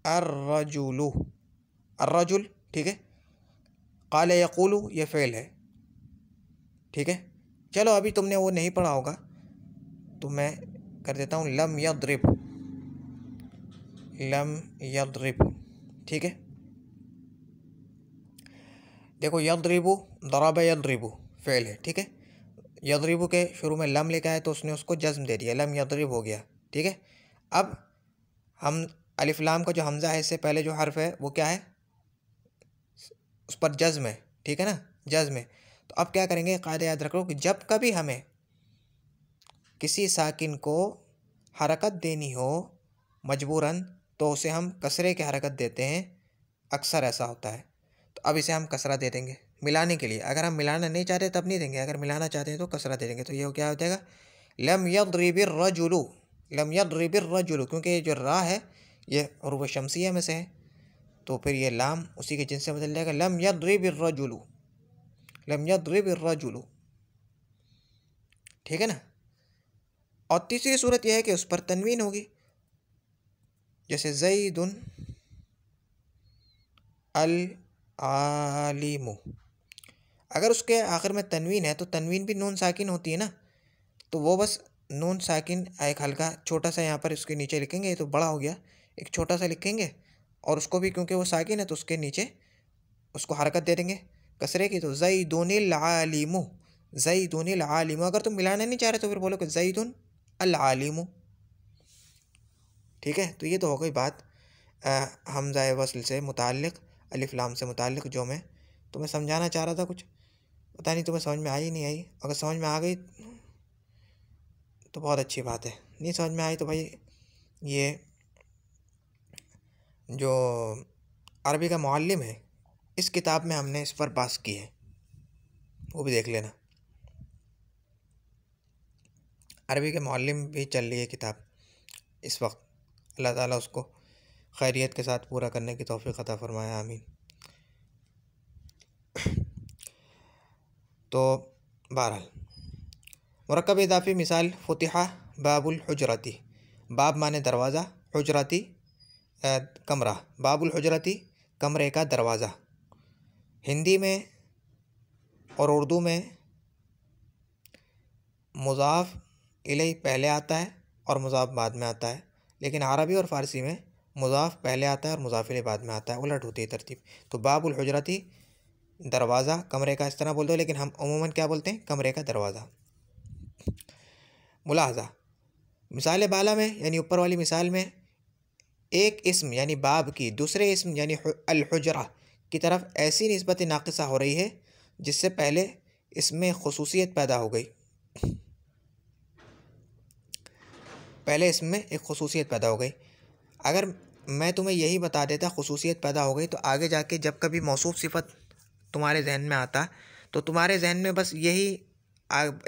अर्रजुलु, अर्रजुल, ठीक है। काले यकुलु ये फ़ेल है, ठीक है। चलो अभी तुमने वो नहीं पढ़ा होगा तो मैं कर देता हूँ, लम यद्रिब, लम यद्रिब, ठीक है। देखो यद्रिबु, दराबा यद्रिबु फ़ेल है, ठीक है। यद्रिबु के शुरू में लम लेकर आए तो उसने उसको जज्म दे दिया, लम यद्रिब हो गया, ठीक है। अब हम अलिफ लाम का जो हमज़ा है इससे पहले जो हर्फ है वो क्या है, उस पर जज्म है, ठीक है ना, जज्म है। तो अब क्या करेंगे, कायदा याद रखो कि जब कभी हमें किसी साकिन को हरकत देनी हो मजबूरन तो उसे हम कसरे की हरकत देते हैं, अक्सर ऐसा होता है। तो अब इसे हम कसरा दे देंगे मिलाने के लिए। अगर हम मिलाना नहीं चाहते तब नहीं देंगे, अगर मिलाना चाहते हैं तो कसरा दे देंगे। तो ये क्या हो जाएगा, लम यद्रिबिर रजुलु, लम यद्रिबिर रजुलु, क्योंकि ये जो रा है ये हुरूफ शमसिया में से है तो फिर ये लाम उसी के जिन्स से बदल जाएगा, लम यद्रिबिर रजुलु, लम यद्रिबिर रजुलु, ठीक है ना। और तीसरी सूरत यह है कि उस पर तनवीन होगी, जैसे ज़ैदुन अल आलिमु, अगर उसके आखिर में तनवीन है तो तनवीन भी नून साकिन होती है ना, तो वो बस नून साकिन एक हल्का छोटा सा यहाँ पर इसके नीचे लिखेंगे, ये तो बड़ा हो गया, एक छोटा सा लिखेंगे और उसको भी क्योंकि वो साकिन है तो उसके नीचे उसको हरकत दे देंगे कसरे की। तो ज़ैदुनिल आलिमु, ज़ैदुनिल आलिमु, अगर तुम मिलाना नहीं चाह रहे तो फिर बोलो कि ज़ैदुन अल आलिमु, ठीक है। तो ये तो हो गई बात हमज़ा वस्ल से मुताल्लिक़, अलिफ लाम से मुताल्लिक़, जो मैं तुम्हें समझाना चाह रहा था। कुछ पता नहीं तुम्हें समझ में आई नहीं आई, अगर समझ में आ गई तो बहुत अच्छी बात है, नहीं समझ में आई तो भाई ये जो अरबी का मुअल्लिम है इस किताब में हमने इस पर बात की है, वो भी देख लेना। अरबी के मुअल्लिम भी चल रही है किताब इस वक्त, अल्लाह ताला उसको खैरियत के साथ पूरा करने की तौफीक अता फरमाया, आमीन। तो बहरहाल मुरक्कब इज़ाफ़ी मिसाल फुतिहा बाबुल हुजरती, बाब माने दरवाज़ा, हुजरती कमरा, बाबुल हुजरती कमरे का दरवाज़ा। हिंदी में और उर्दू में मुज़ाफ़ इलैहि पहले आता है और मुज़ाफ़ बाद में आता है, लेकिन अरबी और फ़ारसी में मुज़ाफ़ पहले आता है और मुज़ाफ़ इलैहि बाद में आता है, उलट होती है तरतीब। तो बाबुल हुजरती दरवाज़ा, कमरे का, इस तरह बोलते हो, लेकिन हम अमूमन क्या बोलते हैं, कमरे का दरवाज़ा। मुलाहज़ा, मिसाल बाला में यानी ऊपर वाली मिसाल में एक इस्म यानी बाब की दूसरे इस्म यानी अल हुजरा की तरफ ऐसी निस्बत नाक़िसा हो रही है जिससे पहले इसमें खुसूसियत पैदा हो गई, पहले इसमें एक खुसूसियत पैदा हो गई। अगर मैं तुम्हें यही बता देता खुसूसियत पैदा हो गई, तो आगे जाके जब कभी मौसूफ सिफ़त तुम्हारे जहन में आता तो तुम्हारे जहन में बस यही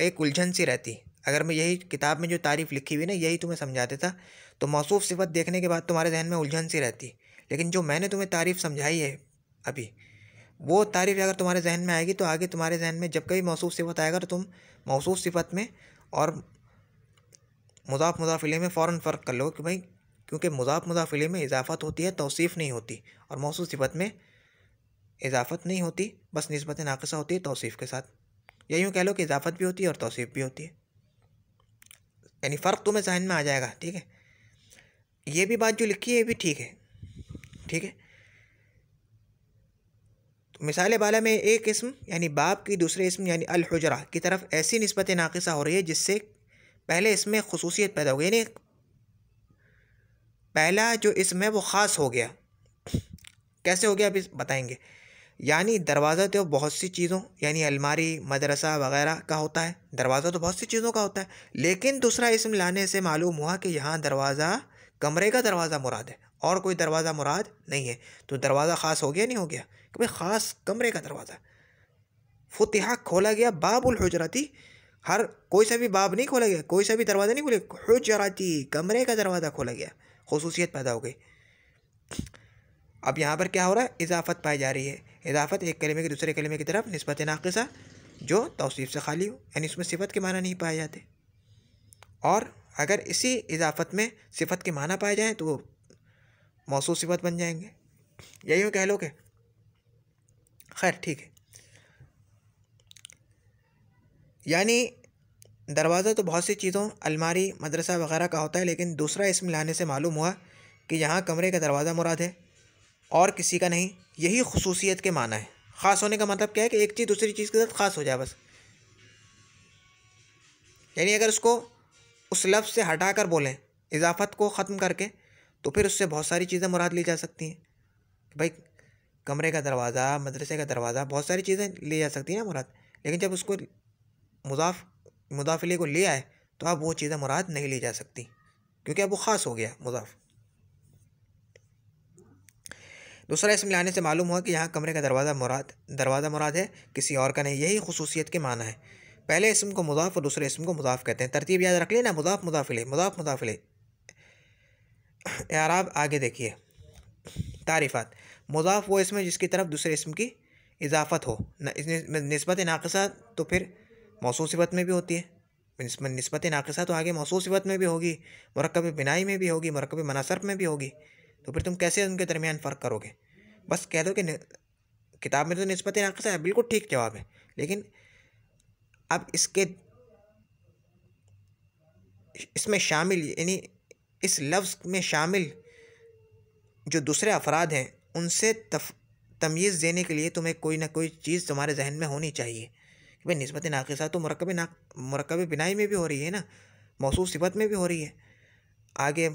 एक उलझन सी रहती। अगर मैं यही किताब में जो तारीफ़ लिखी हुई ना यही तुम्हें समझा देता तो मौसूफ सिफ़त देखने के बाद तुम्हारे जहन में उलझन सी रहती। लेकिन जो मैंने तुम्हें तारीफ़ समझाई है अभी, वो तारीफ़ अगर तुम्हारे जहन में आएगी तो आगे तुम्हारे जहन में जब कभी मौसूफ सिफ़त आएगा तो तुम मौसूफ सिफ़त में और मुज़ाफ़ मुज़ाफ़ इलैहि में फ़ौरन फ़र्क कर लो कि भाई, क्योंकि मुज़ाफ़ मुज़ाफ़ इलैहि में इजाफ़त होती है, तौसीफ़ नहीं होती, और मौसूफ सिफ़त में इजाफ़त नहीं होती, बस निस्बत नाक़िसा होती है तौसीफ़ के साथ। या यूँ कह लो कि इजाफ़त भी होती है और तौसीफ़ भी होती है, यानी फ़र्क तुम्हें जहन में आ जाएगा, ठीक है। ये भी बात जो लिखी है ये भी ठीक है, ठीक है। तो मिसाल बाला में एक इस्म यानी बाब की दूसरे इस्म यानी अल हुजरा की तरफ ऐसी निस्बत नाक़िसा हो रही है जिससे पहले इसमें खुसूसियत पैदा हो गई, यानी पहला जो इस्म है वो ख़ास हो गया। कैसे हो गया अभी बताएंगे। यानी दरवाज़ा तो बहुत सी चीज़ों यानी अलमारी, मदरसा वग़ैरह का होता है, दरवाज़ा तो बहुत सी चीज़ों का होता है, लेकिन दूसरा इस्म लाने से मालूम हुआ कि यहाँ दरवाज़ा कमरे का दरवाज़ा मुराद है और कोई दरवाज़ा मुराद नहीं है। तो दरवाज़ा ख़ास हो गया नहीं हो गया कि भाई ख़ास कमरे का दरवाज़ा। फुतिहा खोला गया बाबुल हुजराती, हर कोई सा भी बाब नहीं खोला गया, कोई सा भी दरवाज़ा नहीं खोला, हुजराती कमरे का दरवाज़ा खोला गया, खुसूसियत पैदा हो गई। अब यहाँ पर क्या हो रहा है, इजाफत पाई जा रही है। इजाफत एक कलिमे के दूसरे कलिमे की तरफ निस्बत नाक़िसा जो तौसीफ से खाली हो, यानी उसमें सिफत के माना नहीं पाए जाते। और अगर इसी इजाफत में सिफत के माना पाए जाएँ तो वो मौसूफ सिफत बन जाएंगे। यही हो कह लो के। खैर ठीक है, यानी दरवाज़ा तो बहुत सी चीज़ों अलमारी मदरसा वगैरह का होता है, लेकिन दूसरा इसम लाने से मालूम हुआ कि यहाँ कमरे का दरवाज़ा मुराद है और किसी का नहीं। यही खुसूसियत के माना है। ख़ास होने का मतलब क्या है कि एक चीज़ दूसरी चीज़ के साथ ख़ास हो जाए बस। यानी अगर उसको उस लफ्ज़ से हटा कर बोलें, इजाफत को ख़त्म करके, तो फिर उससे बहुत सारी चीज़ें मुराद ली जा सकती हैं। भाई कमरे का दरवाज़ा, मदरसे का दरवाज़ा, बहुत सारी चीज़ें ली जा सकती हैं ना मुराद। लेकिन जब उसको मुज़ाफ़ इलैह को ले आए तो अब वो चीज़ें मुराद नहीं ली जा सकती, क्योंकि अब वो ख़ास हो गया मुज़ाफ़। दूसरा इसम लाने से मालूम हुआ कि यहाँ कमरे का दरवाज़ा मुराद है, किसी और का नहीं। यही खुसूसियत के माना है। पहले इसम को मुज़ाफ़ और दूसरे इसम को मुज़ाफ़ कहते हैं। तरतीब याद रख लेना, मुज़ाफ़ मुज़ाफ़ इलैह, मुज़ाफ़ मुज़ाफ़ इलैह। याराब आगे देखिए, तारीफ़ात। मुज़ाफ़ वो इसम जिसकी तरफ दूसरे इसम की इजाफ़त हो, निस्बत नाक़िसा तो फिर मौसूफ़ सिफ़त में भी होती है। निस्बत नाक़िसा तो आगे मौसूफ़ सिफ़त में भी होगी, मुरक्कब बिनाई में भी होगी, मुरक्कब मनासर्फ़ में भी होगी। तो फिर तुम कैसे उनके दरमियान फ़र्क करोगे? बस कह दो कि किताब में तो निस्बत नाक़िसा है, बिल्कुल ठीक जवाब है। लेकिन अब इसमें शामिल, यानी इस लफ्ज़ में शामिल जो दूसरे अफराद हैं उनसे तमयीज़ देने के लिए तुम्हें कोई ना कोई चीज़ तुम्हारे जहन में होनी चाहिए कि भाई निस्बत नाक़िसा तो मुरक्कब बिनाई में भी हो रही है ना, मौसूफ़ सिफ़त में भी हो रही है, आगे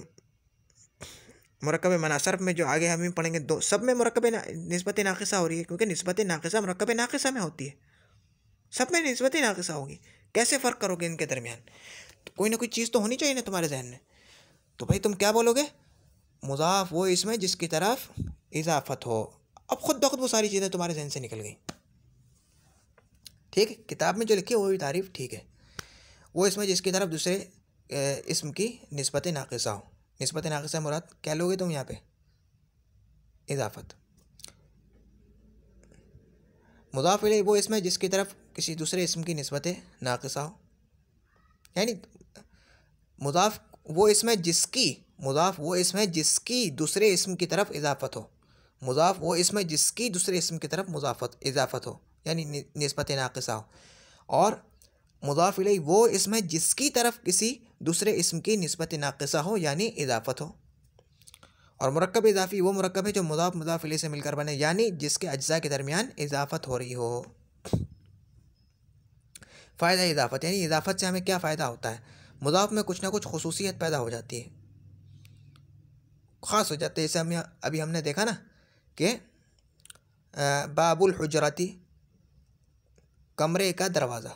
मुरक्कब मनासर्फ़ में जो आगे हम पढ़ेंगे दो सब में निस्बत नाक़िसा हो रही है, क्योंकि निस्बत नाक़िसा मुरक्कब नाक़िसा में होती है। सब में निस्बत नाक़िसा होगी। कैसे फ़र्क करोगे इनके दरमियान? तो कोई ना कोई चीज़ तो होनी चाहिए ना तुम्हारे जहन में। तो भाई तुम क्या बोलोगे? मुज़ाफ़ वो इसमें जिसकी तरफ इजाफ़त हो। अब खुद ब खुद वो सारी चीज़ें तुम्हारे जहन से निकल गई। ठीक है, किताब में जो लिखी है वो भी तारीफ़ ठीक है। वो इसमें जिसकी तरफ दूसरे इसम की निस्बत नाक़िसा हो। निस्बत नाक़िसा मुराद क्या लोगे तुम यहाँ पे? इजाफ़त। मुज़ाफ़ इलैह वो इसमें जिसकी तरफ किसी दूसरे इसम की निस्बत नाक़िसा हो, यानी मुज़ाफ़ वो इसमें जिसकी दूसरे इसम की तरफ इजाफ़त हो। मुज़ाफ़ वो इसमें जिसकी दूसरे इसम की तरफ इजाफ़त हो, यानी निस्बत नाक़िसा हो। और मुज़ाफ़ इलैह वो इसमें जिसकी तरफ किसी दूसरे इसम की निस्बत नाक़िसा हो, यानी इजाफ़त हो। और मुरक्कब इज़ाफ़ी वो मुरक्कब है जो मुज़ाफ़ इलैह से मिलकर बने, यानी जिसके अज्ज़ा के दरमियान इजाफ़त हो रही हो। फ़ायदा इजाफ़त, यानी इजाफ़त से हमें क्या फ़ायदा होता है? मुज़ाफ़ में कुछ ना कुछ खुसूसियत पैदा हो जाती है, ख़ास हो जाते हैं। जैसे अभी हमने देखा ना कि बाबुल हुजराती कमरे का दरवाज़ा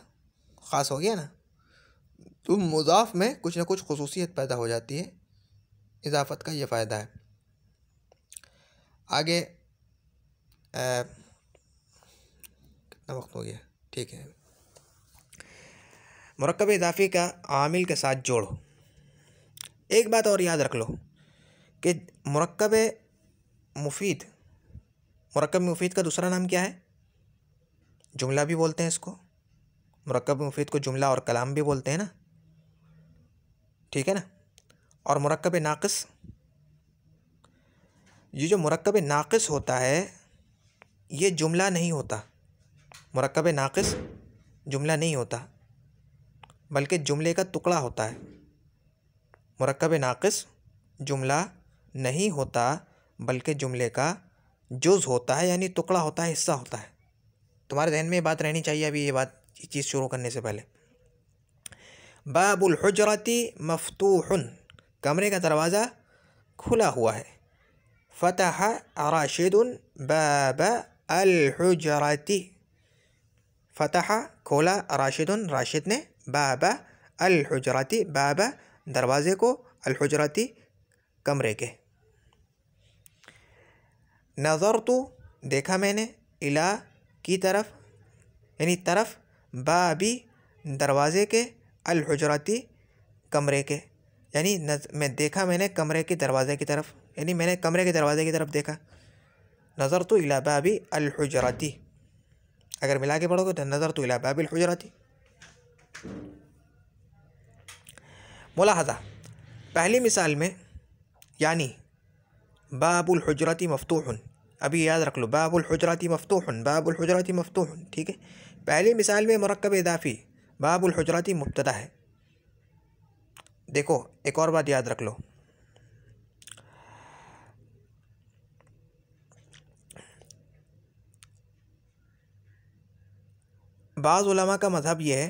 ख़ास हो गया ना, तो मुज़ाफ़ में कुछ ना कुछ खुसूसियत पैदा हो जाती है। इजाफ़त का ये फ़ायदा है। आगे कितना वक्त हो गया? ठीक है। मुरक्कब इज़ाफ़ी का आमिल के साथ जोड़ो। एक बात और याद रख लो कि मुरक्कब मुफीद का दूसरा नाम क्या है? जुमला भी बोलते हैं इसको। मुरक्कब मुफीद को जुमला और कलाम भी बोलते हैं ना, ठीक है ना। और मुरक्कब नाक़िस, ये जो मुरक्कब नाक़िस होता है ये जुमला नहीं होता। मुरक्कब नाक़िस जुमला नहीं होता, बल्कि जुमले का टुकड़ा होता है। मुरक्कब नाक़िस जुमला नहीं होता, बल्कि जुमले का जुज़ होता है, यानी टुकड़ा होता है, हिस्सा होता है। तुम्हारे जहन में ये बात रहनी चाहिए अभी ये चीज़ शुरू करने से पहले। बाबुल हुजराती मफ्तूहुन, कमरे का दरवाज़ा खुला हुआ है। फ़तह राशिदुन बाब अल हुजराती, फ़तह खोला, राशिदुन राशिद ने, बाब अल हुजराती बाब दरवाज़े को, अल हुजराती कमरे के। नज़रतु देखा मैंने, इला की तरफ यानी तरफ, बाबी दरवाज़े के, अल हुजराती कमरे के, यानी मैं देखा मैंने कमरे के दरवाज़े की तरफ, यानी मैंने कमरे के दरवाज़े की तरफ देखा। नज़रतु इला बाबी अल हुजराती, अगर मिला के पढ़ोगे तो नज़रतु इला बाबी अल हुजराती। मुलाहज़ा, पहली मिसाल में यानी बाबुल हुजराती मफ्तूहुन, अभी याद रख लो, बाबुल हुजराती मफ्तूहुन, बाबुल हुजराती मफ्तूहुन, ठीक है। पहली मिसाल में मुरक्कब इदाफ़ी बाबुल हुजराती मुब्तदा है। देखो एक और बात याद रख लो, बाज़ उलमा का मज़हब ये है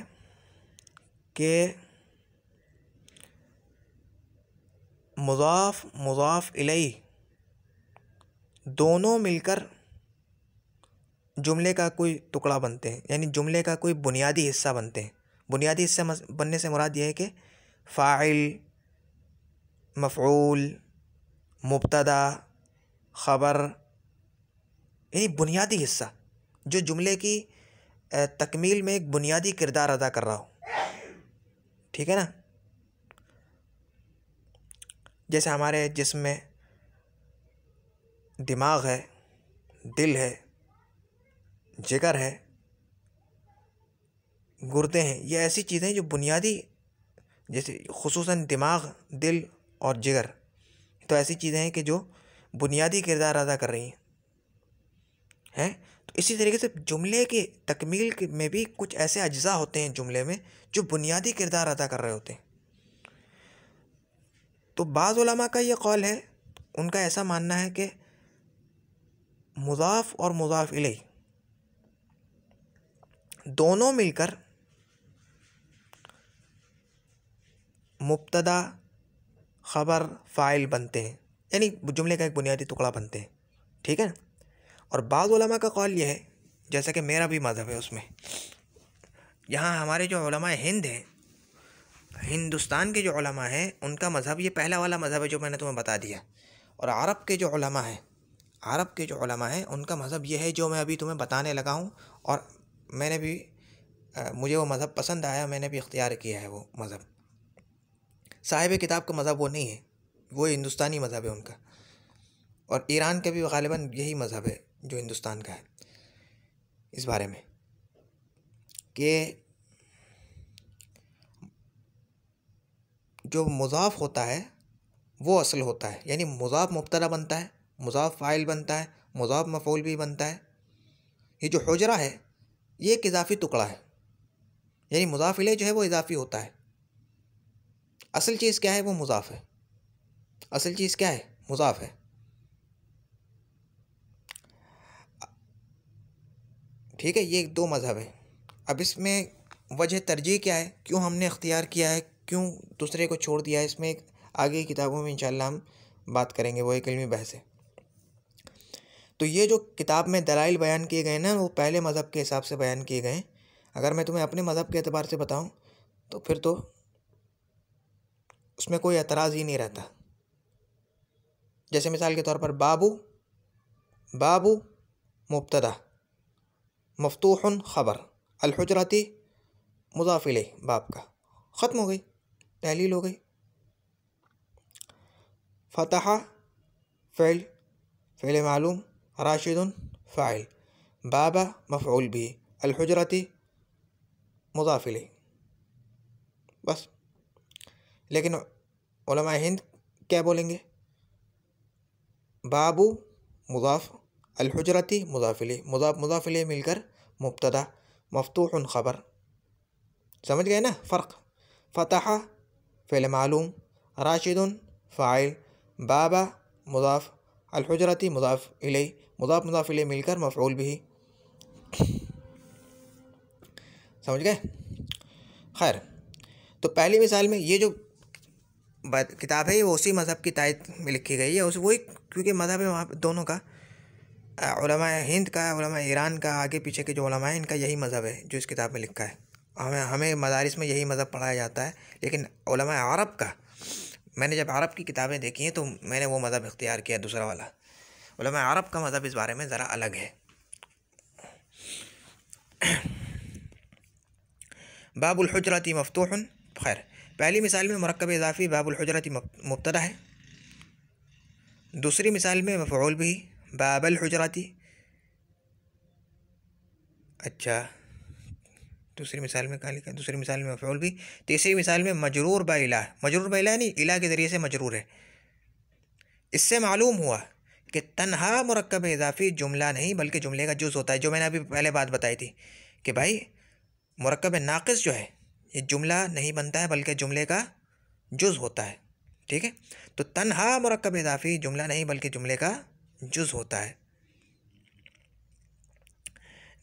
कि मुज़ाफ़ मुज़ाफ़ इलैह दोनों मिलकर जुमले का कोई टुकड़ा बनते हैं, यानी जुमले का कोई बुनियादी हिस्सा बनते हैं। बुनियादी हिस्सा बनने से मुराद यह है कि फ़ाइल, मफ़ऊल, मुब्तदा, ख़बर, यानी बुनियादी हिस्सा जो जुमले की तकमील में एक बुनियादी किरदार अदा कर रहा हो, ठीक है ना। जैसे हमारे जिस्म में दिमाग है, दिल है, जिगर है, गुर्दे हैं, ये ऐसी चीज़ें जो बुनियादी, जैसे खुसूसन दिमाग, दिल और जिगर, तो ऐसी चीज़ें हैं कि जो बुनियादी किरदार अदा कर रही हैं। तो इसी तरीके से जुमले की तकमील में भी कुछ ऐसे अज्जा होते हैं जुमले में जो बुनियादी किरदार अदा कर रहे होते हैं। तो बाज़ उलमा का ये कौल है, उनका ऐसा मानना है कि मुज़ाफ़ और मुज़ाफ़ इलैह दोनों मिलकर मुब्तदा, ख़बर, फ़ाइल बनते हैं, यानी जुमले का एक बुनियादी टुकड़ा बनते हैं, ठीक है। और बाज़ उलमा का कौल ये है, जैसा कि मेरा भी मज़हब है उसमें, यहाँ हमारे जो उलमा हिंद हैं, हिंदुस्तान के जो उलमा हैं, उनका मज़हब ये पहला वाला मज़हब है जो मैंने तुम्हें बता दिया। और अरब के जो उलमा हैं, अरब के जो उलमा हैं, उनका मज़हब ये है जो मैं अभी तुम्हें बताने लगा हूँ। और मैंने भी मुझे वो मज़हब पसंद आया, मैंने भी इख्तियार किया है वो मज़हब। साहिब किताब का मज़हब वो नहीं है, वो हिंदुस्तानी मज़हब है उनका। और ईरान का भी ग़ालिबन यही मज़हब है जो हिंदुस्तान का है, इस बारे में कि जो मुज़ाफ़ होता है वो असल होता है, यानी मुज़ाफ़ मुब्तदा बनता है, मुज़ाफ़ फ़ाइल बनता है, मुज़ाफ़ मफ़ऊल भी बनता है। ये जो हुजरा है ये एक इजाफ़ी टुकड़ा है, यानी मुज़ाफ़ इलैह जो है वो इजाफ़ी होता है। असल चीज़ क्या है? वो मुज़ाफ़ है। असल चीज़ क्या है? मुज़ाफ़ है, ठीक है। ये दो मज़हब है। अब इसमें वजह तरजीह क्या है, क्यों हमने इख्तियार किया है, क्यों दूसरे को छोड़ दिया है, इसमें आगे की किताबों में इंशाअल्लाह हम बात करेंगे, वो एक इल्मी बहस है। तो ये जो किताब में दलाइल बयान किए गए ना, वो पहले मज़हब के हिसाब से बयान किए गए। अगर मैं तुम्हें अपने मज़हब के एतबार से बताऊँ तो फिर तो उसमें कोई एतराज़ ही नहीं रहता। जैसे मिसाल के तौर पर बाबू, बाबू मुब्तदा, मफ्तूहुन ख़बर, अल हुजराती मुज़ाफ़ इलैह बाब का, ख़त्म हो गई, तहलील हो गई। फ़तहा फ़िल, फ़िल मालूम, राशिदुन फ़ाइल, बाबा मफ़ऊल भी, अल हुजराती मुज़ाफ़ इलैह, बस। लेकिन उलमा हिंद क्या बोलेंगे? बाबू मुज़ाफ़, अल हुजराती मुज़ाफ़ इलैह, मुज़ाफ़ मुज़ाफ़ इलैह मिलकर मुब्तदा, मफ्तूहुन ख़बर। समझ गए ना फ़र्क? फ़तहा फ़िल मालूम, राशिदुन फ़ाइल, बाबा मुज़ाफ़, अल हुजराती मुज़ाफ़ इलैह, मुज़ाफ़ मुज़ाफ़ इलैह मिलकर मफ़ऊल भी। समझ गए? खैर, तो पहली मिसाल में ये जो किताब है वो उसी मज़हब की तायद में लिखी गई है, उस वही, क्योंकि मज़हब है वहाँ दोनों का, उलमा हिंद का, उलमा ईरान का, आगे पीछे के जो उलमा हैं इनका यही मज़हब है जो इस किताब में लिखा है। हमें मदारिस में यही मज़हब पढ़ाया जाता है। लेकिन उलमा अरब का, मैंने जब अरब की किताबें देखी हैं तो मैंने वो मज़हब इख्तियार किया, दूसरा वाला। उलमा अरब का मज़हब इस बारे में ज़रा अलग है। बाबुल हुजरती मफ्तूहन। खैर, पहली मिसाल में मुरक्कब इज़ाफ़ी बाबुल हुजरती मुब्तदा है। दूसरी मिसाल में मफ़ऊल भी बाबल हुजरती। अच्छा, दूसरी मिसाल में कहाँ लिखा? दूसरी मिसाल में मफ़ऊल भी। तीसरी मिसाल में मजरूर बा इला। मजरूर बा इला नहीं, इला के ज़रिए से मजरूर है। इससे मालूम हुआ कि तन्हा मुरक्कब इज़ाफ़ी जुमला नहीं बल्कि जुमले का जुज़ होता है। जो मैंने अभी पहले बात बताई थी कि भाई मुरक्कब नाक़िस जो है ये जुमला नहीं बनता है बल्कि जुमले का जुज़ होता है। ठीक है, तो तन्हा मुरक्कब इज़ाफ़ी जुमला नहीं बल्कि जुमले का जुज़ होता है।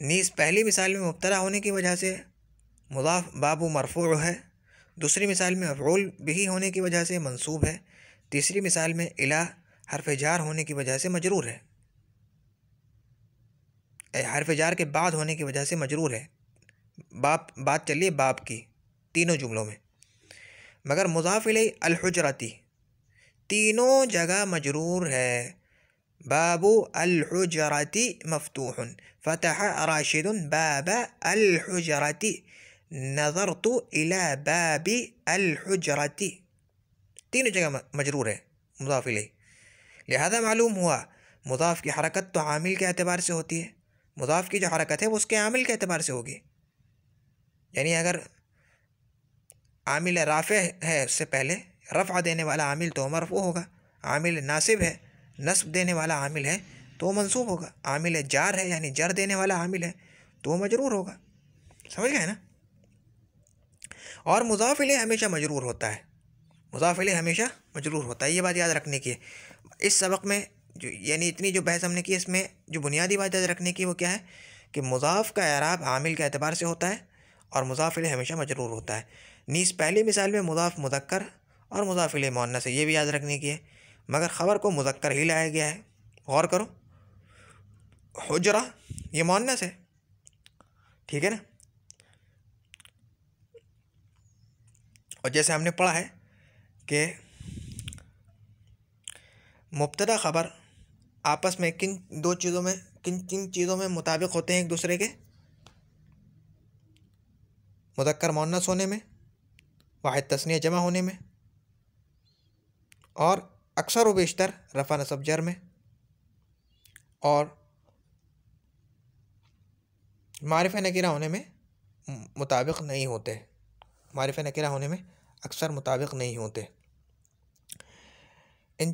नीज़ पहली मिसाल में मुब्तदा होने की वजह से मुज़ाफ़ बाबू मरफ़ू है। दूसरी मिसाल में मफ़ऊल बिही होने की वजह से मंसूब है। तीसरी मिसाल में इला हर्फ़ जार होने की वजह से मजरूर है। हर्फ़ जार के बाद होने की वजह से मजरूर है। बात चलिए बाब की तीनों जुमलों में। मगर मुज़ाफ़ इलैहि अल हुजरती तीनों जगह मजरूर है। बाबू अल हुजरती मफ्तूहुन फ़तह राशिदुन बाब अल हुजरती नज़रतु इला बाबी अल हुजरती। तीनों जगह मजरूर है मुज़ाफ़ इलैहि। लिहाजा मालूम हुआ मुज़ाफ़ की हरकत तो आमिल के एतबार से होती है। मुज़ाफ़ की जो हरकत है वो उसके आमिल के एतबार से होगी। यानी अगर आमिल राफ़े है उससे पहले रफ़ा देने वाला आमिल तो मरफ़ू होगा। आमिल नासिब है, नस्ब देने वाला आमिल है तो मंसूब होगा। आमिल जार है यानी जर देने वाला आमिल है तो वो मजरूर होगा। समझ गए ना? और मुज़ाफ़ इलैहि हमेशा मजरूर होता है। मुज़ाफ़ इलैहि हमेशा मजरूर होता है, ये बात याद रखने की है। इस सबक में जो यानी इतनी जो बहस हमने की इसमें जो बुनियादी बात याद रखने की वो क्या है कि मुज़ाफ़ का एराब आमिल के एतबार से होता है और मुज़ाफ़ इलैहि हमेशा मजरूर होता है। नीज़ पहली मिसाल में मुज़ाफ़ मुज़क्कर और मुज़ाफ़ इलैहि मुअन्नस है, ये भी याद रखने की है। मगर ख़बर को मुज़क्कर ही लाया गया है। गौर करो, हुजरा ये मुअन्नस है, ठीक है ना। और जैसे हमने पढ़ा है कि मुब्तदा ख़बर आपस में किन किन चीज़ों में मुताबिक होते हैं एक दूसरे के? मुज़क्कर मुअन्नस होने में, वाहिद तस्निया जमा होने में, और अक्सर व बेशतर रफ़ा नसब जर में, और मारिफ़ा नकीरा होने में मुताबिक नहीं होते। मारिफ़ा नकीरा होने में अक्सर मुताबिक नहीं होते। इन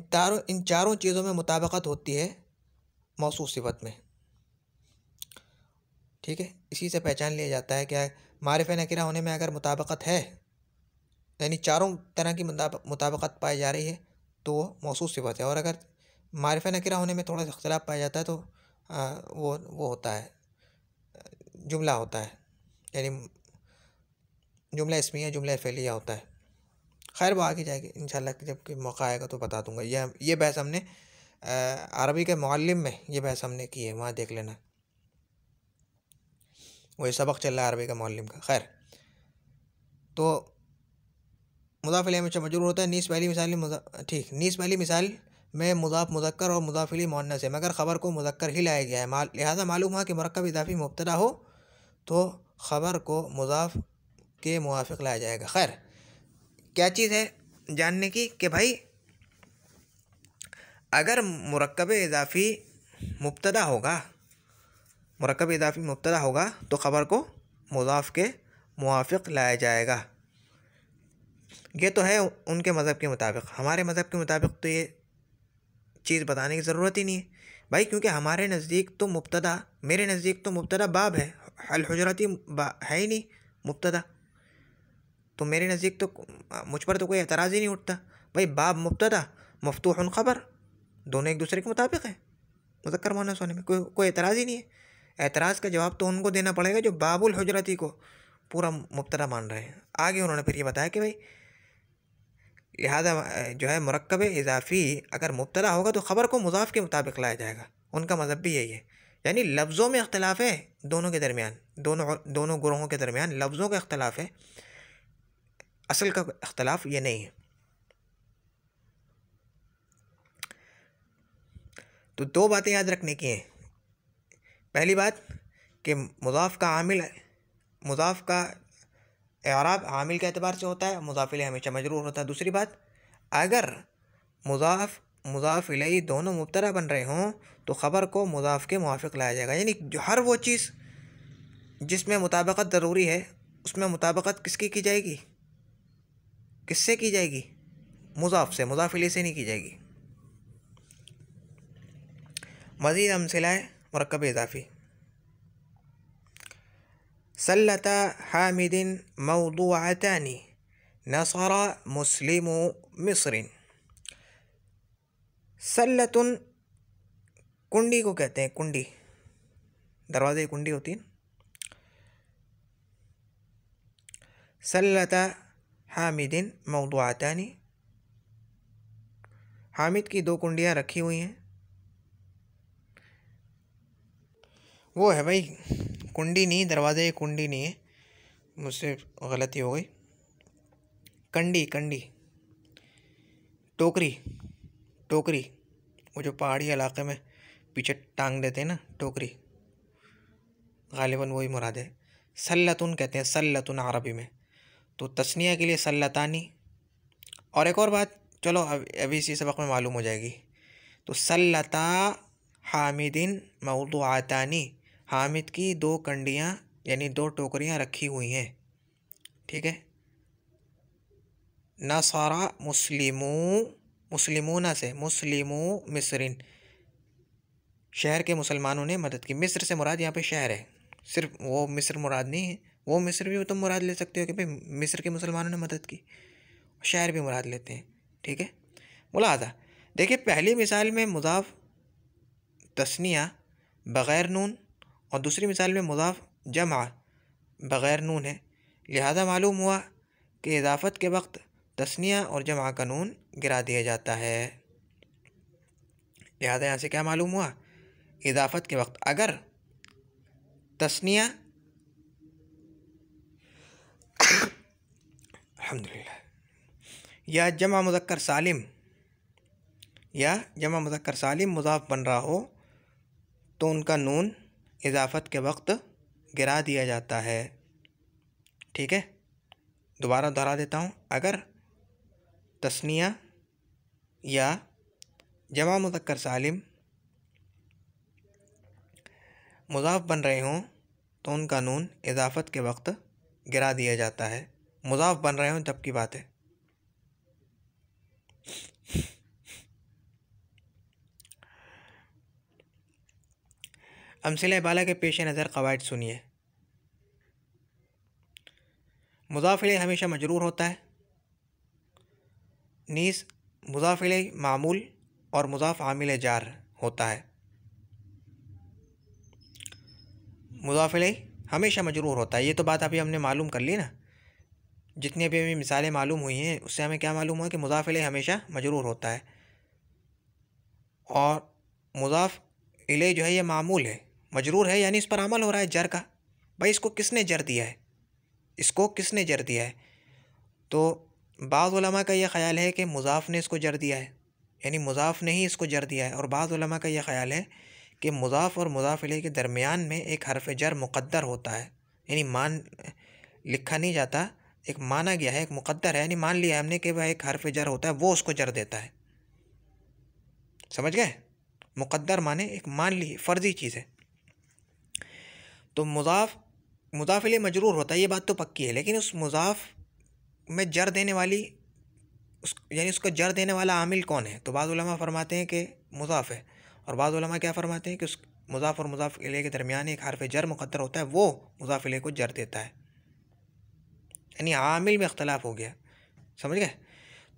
चारों चीज़ों में मुताबिकत होती है मौसूफ़ सिफ़त में। ठीक है, इसी से पहचान लिया जाता है क्या मारिफ़ा नकीरा होने में अगर मुताबिकत है यानी चारों तरह की मुताबिकत पाई जा रही है तो वो मौसूफ़ सिफ़त है। और अगर मारिफ़ा नकीरा होने में थोड़ा सा इख्तिलाफ पाया जाता है तो वो होता है, जुमला होता है, यानी जुमला इस्मिया जुमला फ़ेलिया होता है। खैर वो आगे जाएगी इंशाल्लाह, जब कि मौका आएगा तो बता दूंगा। ये बहस हमने अरबी के मुअल्लिम में ये बहस हमने की है, वहाँ देख लेना, वही सबक चल रहा है अरबी का मुअल्लिम का। खैर, तो मुज़ाफ़ इलैहि हमेशा मजरूर होता है। नीज़ पहली मिसाल में मुज़ाफ़ मुज़क्कर और मुज़ाफ़ इलैहि मुअन्नस है, मगर ख़बर को मुज़क्कर ही लाया गया है। लिहाजा मालूम हुआ कि मुरक्कब इज़ाफ़ी मुब्तदा हो तो ख़बर को मुज़ाफ़ के मुवाफ़िक़ लाया जाएगा। खैर, क्या चीज़ है जानने की कि भाई अगर मुरक्कब इज़ाफ़ी मुब्तदा होगा तो ख़बर को मुज़ाफ़ के मुवाफ़िक़ लाया जाएगा। ये तो है उनके मज़हब के मुताबिक। हमारे मज़हब के मुताबिक तो ये चीज़ बताने की ज़रूरत ही नहीं है भाई, क्योंकि हमारे नज़दीक तो मुब्तदा, मेरे नज़दीक तो मुब्तदा बाब है, अल हुजरती है ही नहीं मुब्तदा। तो मेरे नज़दीक तो मुझ पर तो कोई एतराज़ ही नहीं उठता भाई। बाब मुब्तदा मफ्तूहुन ख़बर दोनों एक दूसरे के मुताबिक है मुज़क्कर मुअन्नस होने में, कोई एतराज़ ही नहीं है। एतराज़ का जवाब तो उनको देना पड़ेगा जो बाबुल हुजरती को पूरा मुब्तदा मान रहे हैं। आगे उन्होंने फिर ये बताया कि भाई लिहाजा जो है मुरक्कब इज़ाफ़ी अगर मुब्तदा होगा तो ख़बर को मुज़ाफ़ के मुताबिक लाया जाएगा। उनका मज़हब भी यही है, यानी लफ्ज़ों में इख्तिलाफ़ है दोनों के दरमियान, दोनों गुरोहों के दरमियान लफ्ज़ों का इख्तिलाफ़ है, असल का इख्तिलाफ़ ये नहीं है। तो दो बातें याद रखने की हैं। पहली बात कि मुज़ाफ़ का आमिल, मुज़ाफ़ का एराब आमिल के एतबार से होता है, मुज़ाफ़ इलैहि हमेशा मजरूर होता है। दूसरी बात, अगर मुज़ाफ़ मुज़ाफ़ इलैहि दोनों मुब्तदा बन रहे हों तो ख़बर को मुज़ाफ़ के मुवाफ़िक़ लाया जाएगा। यानी जो हर वो चीज़ जिसमें मुताबकत ज़रूरी है उसमें मुताबकत किसकी की जाएगी, किससे की जाएगी, मुज़ाफ़ से, मुज़ाफ़ इलैहि से नहीं की जाएगी। मज़ीद अमसिला मुरक्कब इज़ाफ़ी। सल्लता हामिदिन मौदूअतानी नसरा मुस्लिमु मिस्रिन। सल्लतुन कुंडी को कहते हैं, कुंडी, दरवाजे की कुंडी होती है। सल्लता हामिदिन मौदूअतानी, हामिद की दो कुंडियाँ रखी हुई हैं। वो है भाई, कुंडी नहीं, दरवाजे की कुंडी नहीं है, मुझसे गलती हो गई। कंडी, कंडी, टोकरी, टोकरी, वो जो पहाड़ी इलाके में पीछे टांग देते हैं ना, टोकरी, गालिबन वही मुराद है। सल्लतुन कहते हैं, सल्लतुन अरबी में, तो तस्निया के लिए सल्लतानी। और एक और बात, चलो अभी इसी सबक में मालूम हो जाएगी। तो सल्लता हामिदिन मौदूअतानी, हामिद की दो कंडियाँ यानी दो टोकरियाँ रखी हुई हैं, ठीक है। नसारा मुस्लिमू, मुस्लिमूना से मुस्लिमू मिस्रिन, शहर के मुसलमानों ने मदद की। मिस्र से मुराद यहाँ पे शहर है, सिर्फ वो मिस्र मुराद नहीं है। वो मिस्र भी तुम मुराद ले सकते हो कि भाई मिस्र के मुसलमानों ने मदद की, शहर भी मुराद लेते हैं, ठीक है। मुलाहाज़ा देखिए, पहली मिसाल में मुज़ाफ़ तस्निया बग़ैर नून और दूसरी मिसाल में मुज़ाफ़ जमा बग़ैर नून है। लिहाजा मालूम हुआ कि इज़ाफ़त के वक्त तस्निया और जमा का नून गिरा दिया जाता है। लिहाजा यहाँ से क्या मालूम हुआ, इज़ाफ़त के वक्त अगर तस्निया अल्हम्दुलिल्लाह या जमा मुज़क्कर सालिम, या जमा मुज़क्कर सालिम मुज़ाफ़ बन रहा हो तो उनका नून इज़ाफ़त के वक्त गिरा दिया जाता है, ठीक है। दोबारा दोहरा देता हूँ, अगर तस्निया या जमा मुज़क्कर सालिम मुज़ाफ़ बन रहे हों तो उनका नून इज़ाफ़त के वक्त गिरा दिया जाता है। मुज़ाफ़ बन रहे हों तब की बात है। अमसिला बाला के पेश नज़र क़वाइद सुनिए। मुज़ाफ़ इलैहि हमेशा मजरूर होता है, नीज़ मुज़ाफ़ इलैहि मामूल और मुज़ाफ़ आमिल जार होता है। मुज़ाफ़ इलैहि हमेशा मजरूर होता है, ये तो बात अभी हमने मालूम कर ली ना। जितनी अभी मिसालें मालूम हुई हैं उससे हमें क्या मालूम हुआ कि मुज़ाफ़ इलैहि हमेशा मजरूर होता है। और मुज़ाफ़ इलैहि जो है ये मामूल है, मजरूर है, यानी इस पर अमल हो रहा है जर का। भाई इसको किसने जर दिया है, इसको किसने जर दिया है? तो बाज़ उलमा का यह ख़याल है कि मुज़ाफ़ ने इसको जर दिया है, यानी मुज़ाफ़ ने ही इसको जर दिया है। और बाज़ उलमा का यह ख़याल है कि मुज़ाफ़ और मुज़ाफ़ इलैहि के दरमियान में एक हर्फ़ जर मुक़द्दर होता है, यानी मान लिखा नहीं जाता, एक माना गया है, एक मुक़द्दर है, यानी मान लिया हमने कि वह एक हर्फ़ जर होता है, वो उसको जर देता है। समझ गए? मुक़द्दर माने एक मान ली फ़र्ज़ी चीज़ है। तो मुज़ाफ़ इलैहि मजरूर होता है, ये बात तो पक्की है। लेकिन उस मुज़ाफ़ में जर देने वाली यानी उसको जर देने वाला आमिल कौन है? तो बाज़ उलमा फरमाते हैं कि मुज़ाफ़ है, और बाज़ उलमा क्या फरमाते हैं कि उस मुज़ाफ़ और मुज़ाफ़ इलैहि के दरमियान एक हर्फ़ जर मुक़द्दर होता है, वो मुज़ाफ़ इलैहि को जर देता है। यानी आमिल में इख्तलाफ हो गया, समझ गए?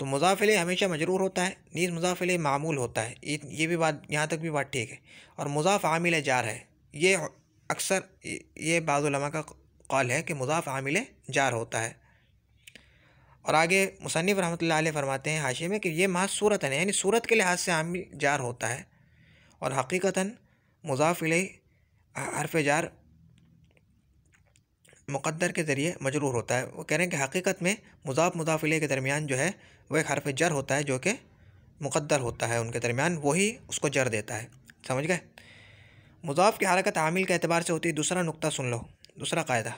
तो मुज़ाफ़ इलैहि हमेशा मजरूर होता है, नीज़ मुज़ाफ़ इलैहि मामूल होता है। ये भी बात, यहाँ तक भी बात ठीक है। और मुज़ाफ़ आमिल जार है, ये अक्सर ये बाज़ उलमा का कौल है कि मुज़ाफ़ आमिल जार होता है। और आगे मुसन्निफ़ रहमतुल्लाह अलैह फरमाते हैं हाशिए में कि ये महज़ सूरतन है, यानी सूरत के लिहाज से आमिल जार होता है, और हकीकतन मुज़ाफ़ इलैहि हर्फ़ जार मुक़द्दर के ज़रिए मजरूर होता है। वो कह रहे हैं कि हकीकत में मुज़ाफ़ मुज़ाफ़ इलैहि के दरमियान जो है वह एक हर्फ़ जर होता है जो कि मुक़द्दर होता है उनके दरमियान, वही उसको जर देता है। समझ गए। मुज़ाफ़ की हरकत आमिल के एतबार से होती है। दूसरा नुक्ता सुन लो, दूसरा कायदा,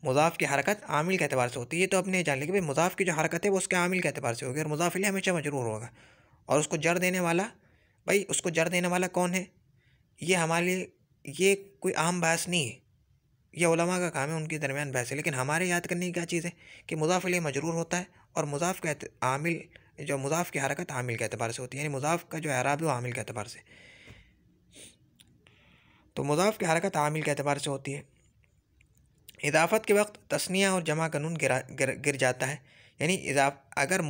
मुज़ाफ़ की हरकत आमिल के एतबार से होती है। ये तो अपने जान लेंगे भाई, मुज़ाफ़ की जो हरकत है वो उसके आमिल के एतबार से होगी, और मुज़ाफ़ इलैह हमेशा मजरूर होगा। और उसको जर देने वाला, भाई उसको जर देने वाला कौन है, ये हमारे लिए ये कोई आम बहस नहीं है, ये उलमा का काम है, उनके दरमियान बहस है। लेकिन हमारे याद करने की क्या चीज़ है कि मुज़ाफ़ इलैह मजरूर होता है, और मुज़ाफ़ का आमिल, जो मुज़ाफ़ की हरकत आमिल के एतबार से होती है, यानी मुज़ाफ़ का जो एराब है वो आमिल के एतबार से। तो मुज़ाफ़ की हरकत आमिल के एतबार से होती है। इजाफ़त के वक्त तस्निया और जमा का नून गिर जाता है, यानी अगर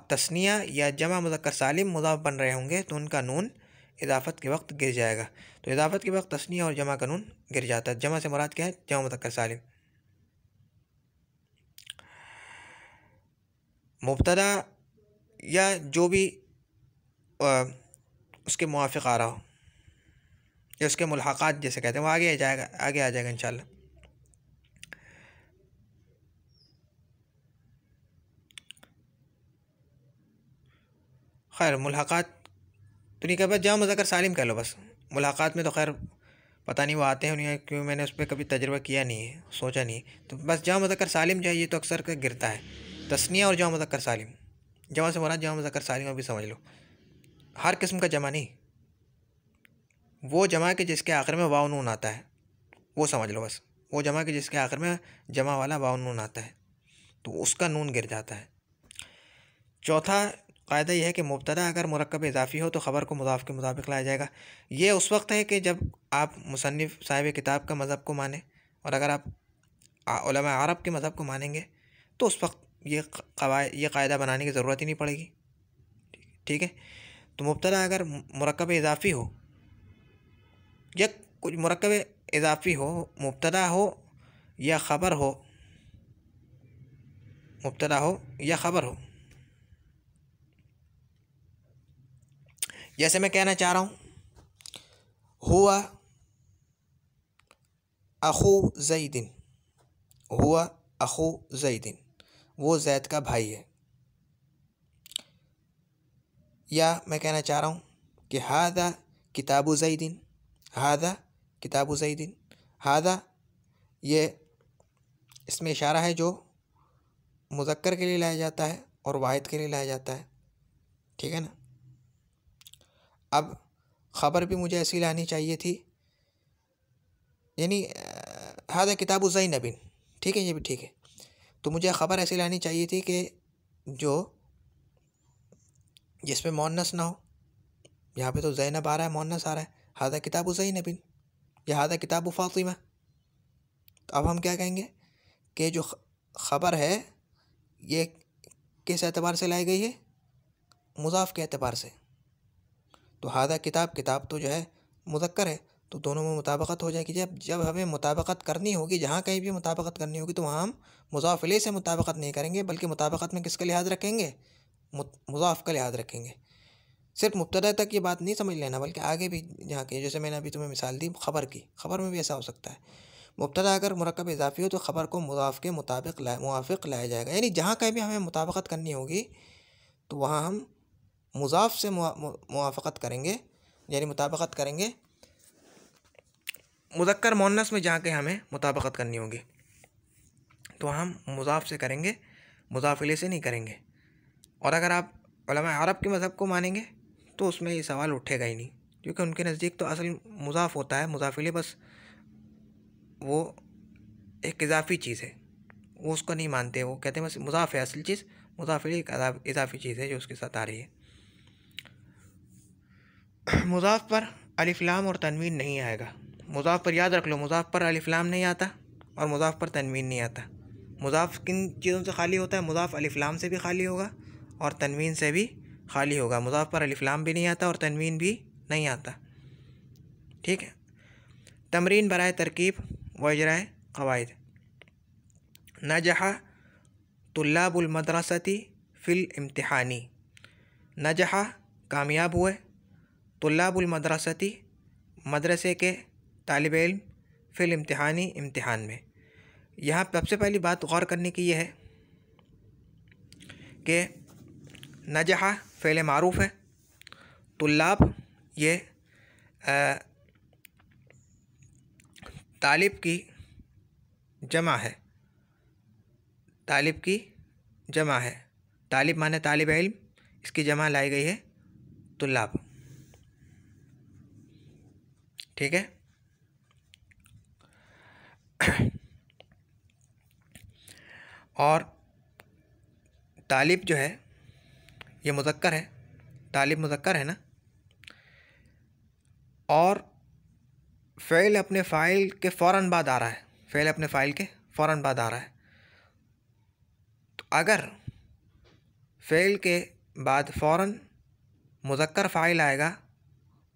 तस्निया या जमा मुज़क्कर सालिम मुज़ाफ़ बन रहे होंगे तो उनका नून इजाफ़त के वक्त गिर जाएगा। तो इजाफ़त के वक्त तस्निया और जमा का नून गिर जाता है। जमा से मुराद क्या है, जमा मुज़क्कर सालिम। मुब्तदा या जो भी उसके मुवाफ़िक़ आ रहा हो, या उसके मुल्हक़ात जैसे कहते हैं, वो आगे आ जाएगा इंशाअल्लाह। खैर मुल्हक़ात तो नहीं, कह बस जमा मुज़क्कर सालिम कह लो बस। मुलाकात में तो खैर पता नहीं वो आते हैं नहीं, क्यों मैंने उस पर कभी तजुर्बा किया नहीं है, सोचा नहीं है। तो बस जमा मुज़क्कर सालिम जो है ये तो अक्सर का गिरता है, तस्निया और जमा मुज़क्कर सालिम। जमा से मुराद जमा मुज़क्कर सालिम अभी समझ लो, हर किस्म का जमा नहीं, वो जमा के जिसके आखिर में वाव नून आता है वो समझ लो बस, वो जमा के जिसके आखिर में जमा वाला वाव नून आता है तो उसका नून गिर जाता है। चौथा क़ायदा यह है कि मुब्तदा अगर मुरक्कब इज़ाफ़ी हो तो ख़बर को मुज़ाफ़ के मुताबिक लाया जाएगा। ये उस वक्त है कि जब आप मुसन्निफ़ साहिब किताब का मज़हब को माने, और अगर आप उलमा अरब के मज़हब को मानेंगे तो उस वक्त ये क़ायदा बनाने की ज़रूरत ही नहीं पड़ेगी। ठीक है। तो मुब्तदा अगर मुरक्कब इज़ाफ़ी हो या कुछ मुरक्कब इज़ाफ़ी हो, मुब्तदा हो या ख़बर हो, मुब्तदा हो या ख़बर हो, जैसे मैं कहना चाह रहा हूँ हुआ अखू ज़ैदिन, हुआ अखू ज़ैदिन, वो ज़ैद का भाई है। या मैं कहना चाह रहा हूँ कि हादा किताबु ज़ैदिन, हादा किताबु ज़ैदिन, हादा ये इसमें इशारा है जो मुज़क्कर के लिए लाया जाता है और वाहिद के लिए लाया जाता है। ठीक है ना। अब ख़बर भी मुझे ऐसी लानी चाहिए थी, यानी हादा किताबु ज़ैनबिन, ठीक है, ये भी ठीक है। तो मुझे ख़बर ऐसी लानी चाहिए थी कि जो जिसमें मोन्नस ना हो। यहाँ पे तो ज़ैनब आ रहा है, मोन्नस आ रहा है, हादा किताबु ज़ैनबिन या हादा किताबु फ़ातिमा। तो अब हम क्या कहेंगे कि जो ख़बर है ये किस एतबार से लाई गई है, मुज़ाफ़ के एतबार से। तो हादा किताब, किताब तो जो है मुज़क्कर है, तो दोनों में मुताबकत हो जाएगी। जब हमें मुताबकत करनी होगी, जहाँ कहीं भी मुताबकत करनी होगी तो वहाँ हम मुज़ाफ़ इलैह से मुताबकत नहीं करेंगे, बल्कि मुताबकत में किसका लिहाज रखेंगे, मुज़ाफ़ का लिहाज रखेंगे। सिर्फ मुब्तदा तक ये बात नहीं समझ लेना, बल्कि आगे भी जहाँ की, जैसे मैंने अभी तुम्हें मिसाल दी ख़बर की, ख़बर में भी ऐसा हो सकता है। मुब्तदा अगर मुरक्कब इज़ाफ़ी हो तो ख़बर को मुज़ाफ़ के मुवाफ़िक़ लाया जाएगा, यानी जहाँ कहीं भी हमें मुताबकत करनी होगी तो वहाँ हम मुज़ाफ़ से मुवाफ़क़त करेंगे, यानी मुताबकत करेंगे। मुज़क्कर मुअन्नस में जहाँ कहीं हमें मुताबकत करनी होगी तो हम मुज़ाफ़ से करेंगे, मुज़ाफ़ इलैह से नहीं करेंगे। और अगर आप उलमा अरब के मज़हब को मानेंगे तो उसमें ये सवाल उठेगा ही नहीं, क्योंकि उनके नज़दीक तो असल मुज़ाफ़ होता है, मुज़ाफ़ इलैह बस वो एक इज़ाफ़ी चीज़ है, वो उसको नहीं मानते। वो कहते हैं बस मुज़ाफ़ है असल चीज़, मुज़ाफ़ इलैह एक इज़ाफ़ी चीज़ है जो उसके साथ आ रही है। मुज़ाफ़ पर अलिफ़ लाम और तनवीन नहीं आएगा। मुज़ाफ़ पर याद रख लो, मुज़ाफ़ पर अलिफ़ लाम नहीं आता और मुज़ाफ़ पर तनवीन नहीं आता। मुज़ाफ़ किन चीज़ों से खाली होता है, मुज़ाफ़ अलिफ़ लाम से भी खाली होगा और तनवीन से भी खाली होगा। मुज़ाफ़ पर अलिफ़ लाम भी नहीं आता और तनवीन भी नहीं आता। ठीक है। तमरीन बराए तरकीब व इजराए क़वाइद। नजहा तुल्लाबुल मदरसती फ़िल इम्तिहानी, नजहा कामयाब हुए, तुल्लाबुल मदरसती मदरसे के तालिब इल्म, फ़िल इम्तिहानी इम्तिहान में। यहाँ सबसे पहली बात गौर करने की यह है कि नजहा फ़ेल मारूफ़ है, तुल्लाब ये तालिब की जमा है, तालिब की जमा है, तालिब माने तालिब इल्म, इसकी जमा लाई गई है तुल्लाब। ठीक है। और तालिब जो है ये मुज़क्कर है, तालिब मुज़क्कर है ना, और फ़ेल अपने फ़ाइल के फ़ौरन बाद आ रहा है, फ़ेल अपने फ़ाइल के फ़ौरन बाद आ रहा है। तो अगर फ़ेल के बाद फ़ौरन मुज़क्कर फ़ाइल आएगा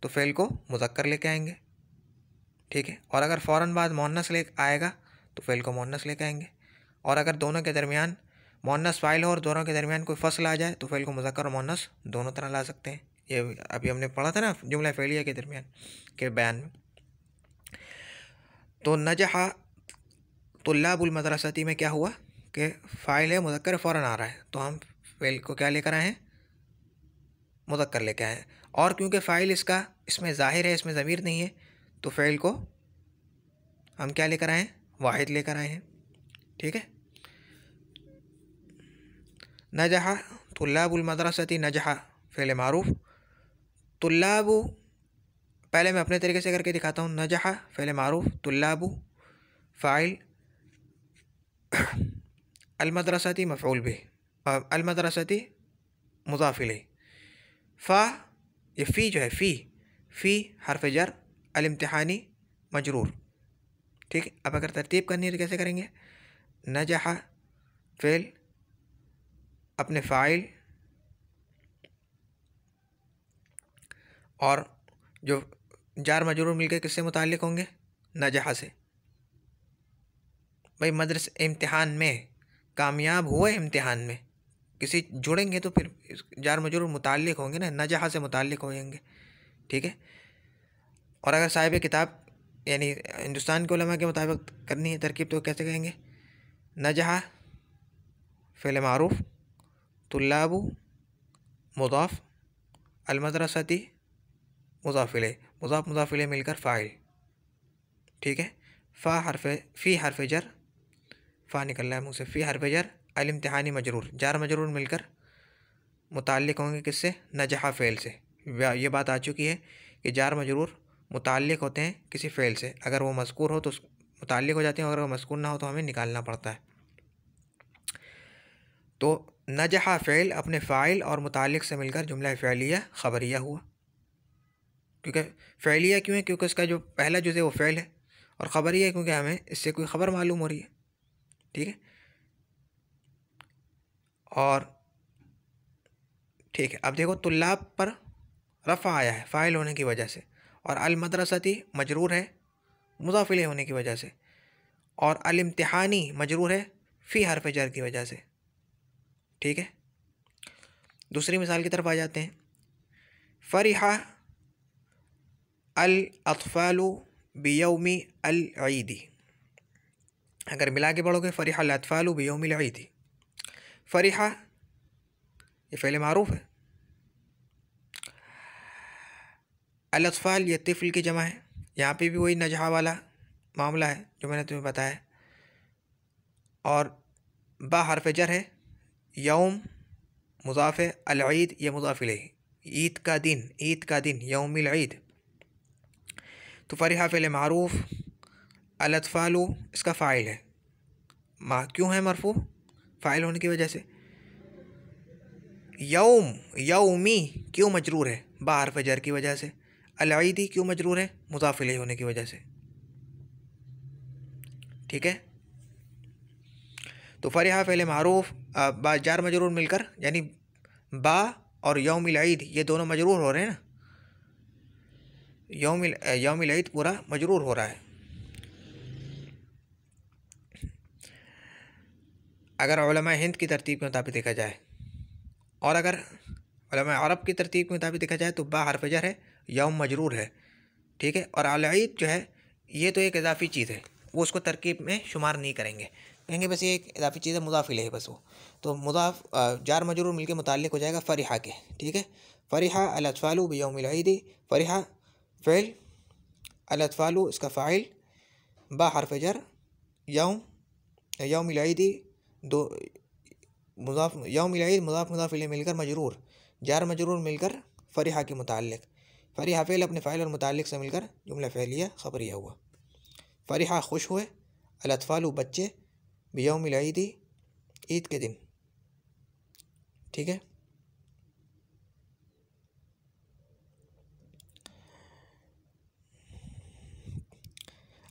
तो फ़ेल को मुज़क्कर लेके आएंगे। ठीक है। और अगर फ़ौरन बाद मुअन्नस ले आएगा तो फ़ेल को मुअन्नस लेके आएंगे। और अगर दोनों के दरमियान मुअन्नस फ़ाइल हो और दोनों के दरमियान कोई फ़स्ल आ जाए तो फ़ेल को मुज़क्कर और मुअन्नस दोनों तरह ला सकते हैं। ये अभी हमने पढ़ा था ना जुमला फ़ेलिया के दरमियान के बयान में। तो नजहा तुल्लाबुल मदरसती में क्या हुआ कि फ़ाइल है मुज़क्कर फ़ौरन आ रहा है तो हम फ़ेल को क्या लेकर आए हैं, मुज़क्कर लेकर आए हैं। और क्योंकि फ़ाइल इसका इसमें ज़ाहिर है, इसमें ज़मीर नहीं है, तो फ़ेल को हम क्या लेकर आए हैं, वाहिद लेकर आए हैं। ठीक है। नजहा तुल्लाबुल मदरसती, नजहा फ़ेल मारूफ़, तुल्लाबु पहले मैं अपने तरीके से करके दिखाता हूँ। नजहा फ़ेल मारूफ़, तुल्लाबु फ़ाइल, अलमदरसती मफ़ऊल बिही, अलमदरसती मुज़ाफ़ इलैह, फ़ा ये फ़ी जो है फ़ी हर्फ जर, अल-इम्तिहानी मजरूर। ठीक है। अब अगर तरतीब करनी है तो कैसे करेंगे, नजहा फ़ेल अपने फ़ाइल और जो जार मजरूर मिलकर किससे मुताल्लिक़ होंगे, नजहा से। भाई मदरस इम्तिहान में कामयाब हुए, इम्तिहान में किसी जुड़ेंगे तो फिर जार मजरूर मुताल्लिक़ होंगे ना, नजहा से मुताल्लिक़ होंगे। ठीक है। और अगर साहिब किताब यानी हिंदुस्तान के उलमा के मुताबिक करनी है तरकीब तो कैसे कहेंगे, नजहा फ़ेल मारूफ़, तुल्लाबु मुज़ाफ़, अलमदरसती मुज़ाफ़ इलैह, मुज़ाफ़ इलैह मिलकर फ़ाइल। ठीक है। फ़ी हर्फ जर, फ़ा निकल रहा है मुँह से, फ़ी हर्फ जर, अल-इम्तिहानी मजरूर, जार मजरूर मिलकर मुताल्लिक़ होंगे किससे, नजहा फ़ेल से। ये बात आ चुकी है कि जार मजरूर मुताल्लिक़ होते हैं किसी फ़ेल से, अगर वो मज़कूर हो तो मुताल्लिक़ हो जाते हैं, अगर वो मज़कूर ना हो तो हमें निकालना पड़ता है। तो नजहा फ़ेल अपने फ़ाइल और मुताल्लिक़ से मिलकर जुमला फ़ेलिया ख़बरिया हुआ। क्योंकि फ़ेलिया क्यों है, क्योंकि उसका जो पहला जुज़ है वो फ़ेल है, और ख़बरिया है क्योंकि हमें इससे कोई ख़बर मालूम हो रही है। ठीक है। और ठीक है, अब देखो तुल्लाब पर रफ़ा आया है फ़ाइल होने की वजह से, और अल-मदरसती मजरूर है मुज़ाफ़ इलैह होने की वजह से, और अल-इम्तिहानी मजरूर है फ़ी हर्फ जर की वजह से। ठीक है। दूसरी मिसाल की तरफ आ जाते हैं। फ़रिहा अल-अत्फ़ालु बियौमि अल-ईदी, अगर मिला के पढ़ोगे फ़रिहा अल-अत्फ़ालु बियौमि अल-ईदी, फ़रिहा ये फ़ेल मारूफ़ है, अल-अत्फ़ाल ये तिफ़्ल की जमा है, यहाँ पे भी वही नजहा वाला मामला है जो मैंने तुम्हें बताया। और बा हर्फ जर है, यौम मुज़ाफ़ है, अल-ईद ये मुज़ाफ़ इलैह, ईद का दिन, ईद का दिन, यौमिल ईद। तो फ़रिहा फ़ेल मारूफ़, अल-अत्फ़ालु इसका फ़ाइल है, क्यों है मरफ़ू, फ़ाइल होने की वजह से। यौम यौमी क्यों मजरूर है, बा हर्फ जर की वजह से। अल-ईदी क्यों मजरूर है, मुज़ाफ़ इलैह होने की वजह से। ठीक है। तो फ़रिहा फ़ेल मारूफ़ बा जार मजरूर मिलकर, यानी बा और यौमिल ईद ये दोनों मजरूर हो रहे हैं ना, यौमिल ईद पूरा मजरूर हो रहा है। अगर उलमा हिंद की तरतीब के मुताबिक देखा जाए, और अगर उलमा अरब की तरतीब के मुताबिक देखा जाए तो बा हर्फ जर है, यौम मजरूर है। ठीक है। और अल-ईद जो है ये तो एक इजाफ़ी चीज़ है, वो उसको तरकीब में शुमार नहीं करेंगे, कहेंगे बस ये एक इजाफ़ी चीज़ है, मुज़ाफ़ इलैह है बस वो। तो मुज़ाफ़ जार मजरूर मिलकर मुताल्लिक़ हो जाएगा फ़रिहा के। ठीक है। फ़रिहा अल-अत्फ़ालु बियौमिल ईदी, फ़रिहा फ़िल, अल-अत्फ़ालु इसका फ़ाइल, बा हर्फ जर, यौम, यौमिल ईदी दो मुज़ाफ़, यौमिल ईद मुज़ाफ़ मुज़ाफ़ इलैह मिलकर मजरूर, जार मजरूर मिलकर फ़रिहा के मुताल्लिक़, फ़रिहा फ़िल अपने फ़ाइल और मुताल्लिक़ से मिलकर जुमला फ़िलिया ख़बरिया हुआ। फ़रिहा खुश हुए, अल-अत्फ़ालु बच्चे, बियौमिल ईदी ईद के दिन। ठीक है।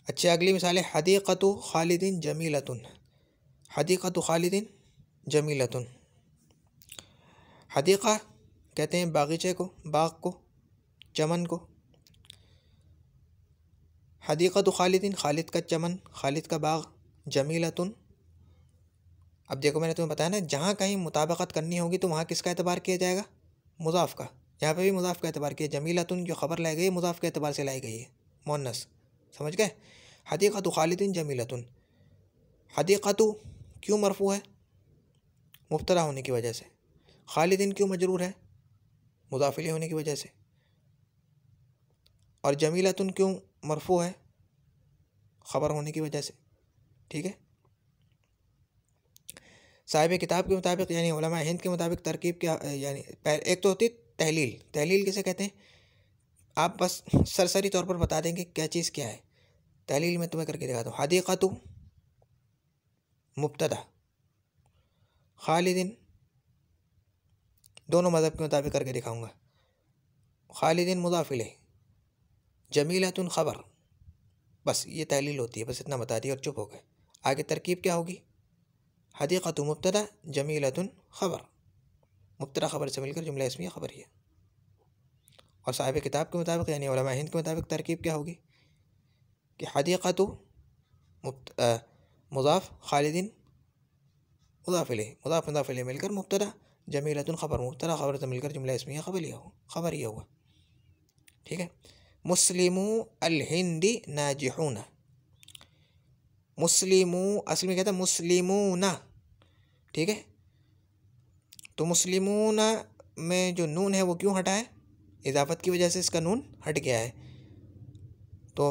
अच्छा, अगली मिसाल है हदीक़तु खालिदिन जमीलतुन, हदीक़तु खालिदिन जमीलतुन। हदीक़ा कहते हैं बागीचे को, बाग को, चमन को। हदीक़तु खालिदिन खालिद का चमन, खालिद का बाग, जमीलतुन। अब देखो मैंने तुम्हें बताया ना, जहाँ कहीं मुताबकत करनी होगी तो वहाँ किसका एतबार किया जाएगा? मुज़ाफ़ का। यहाँ पे भी मुज़ाफ़ का एतबार किया। जमीलतुन जो ख़बर लाई गई है मुज़ाफ़ के एतबार से लाई गई है, मुअन्नस। समझ गए? हदीक़तु खालिदिन जमीलतुन। हदीक़तु क्यों मरफ़ू है? मुब्तदा होने की वजह से। खालिदिन क्यों मजरूर है? मुज़ाफ़ इलैह होने की वजह से। और जमीलतुन क्यों मरफ़ू है? ख़बर होने की वजह से। ठीक है। साहिब किताब के मुताबिक यानी उलमा हिंद के मुताबिक तरकीब क्या, यानी एक तो होती तहलील। तहलील किसे कहते हैं? आप बस सरसरी तौर पर बता देंगे क्या चीज़ क्या है। तहलील में तुम्हें करके दिखाता हूँ। हदीक़तु मुब्तदा, खालिदिन दोनों मज़हब के मुताबिक करके दिखाऊंगा। खालिदिन मुज़ाफ़ इलैह, जमीलतुन ख़बर। बस ये तहलील होती है, बस इतना बता दिया और चुप हो गए। आगे तरकीब क्या होगी? हदीक़तु मुब्तदा, जमीलतुन ख़बर। मुब्तदा ख़बर से मिलकर जुमला इस्मिया ख़बरिया। और साहिब किताब के मुताबिक यानी उलमा हिंद के मुताबिक तरकीब क्या होगी कि हदीक़तु मुज़ाफ़, खालिदिन मुज़ाफ़ इलैह, मुज़ाफ़ मुज़ाफ़ इलैह मिलकर मुब्तदा, जमीलतुन ख़बर, मुब्तदा ख़बर से मिलकर जुमला इस्मिया ख़बरिया हुआ। ठीक है। मुस्लिमू अल हिंदी नाजिहूना। मुस्लिमू असल में कहता है मुस्लिमूना। ठीक है। तो मुस्लिमूना में जो नून है वो क्यों हटा है? इजाफत की वजह से इसका नून हट गया है। तो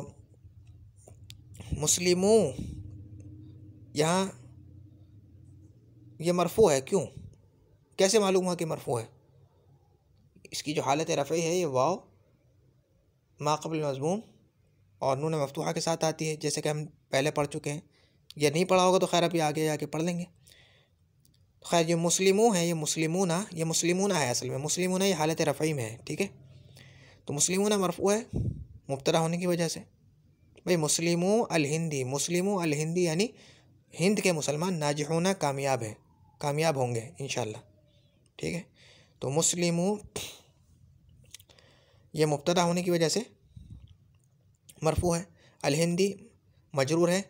मुस्लिमू यहाँ ये मरफू है, क्यों? कैसे मालूम हुआ कि मरफू है? इसकी जो हालत रफ़ई है ये वाव मा क़ब्ल मज़मूम और नून मफ्तूहा के साथ आती है, जैसे कि हम पहले पढ़ चुके हैं। ये नहीं पढ़ा होगा तो खैर अभी आगे जाके पढ़ लेंगे। खैर ये मुस्लिमू है, ये मुस्लिमूना, ये मुस्लिमूना है असल में। मुस्लिमूना ये हालत रफ़ई में है। ठीक है। तो मुस्लिमूना मरफू है मुब्तदा होने की वजह से। भाई मुस्लिमू अल हिंदी, मुस्लिमू अल हिंदी यानी हिंद के मुसलमान नाजिहूना कामयाब हैं, कामयाब होंगे इंशाअल्लाह। ठीक है। तो मुस्लिमू ये मुब्तदा होने की वजह से मरफू है। अल हिंदी मजरूर है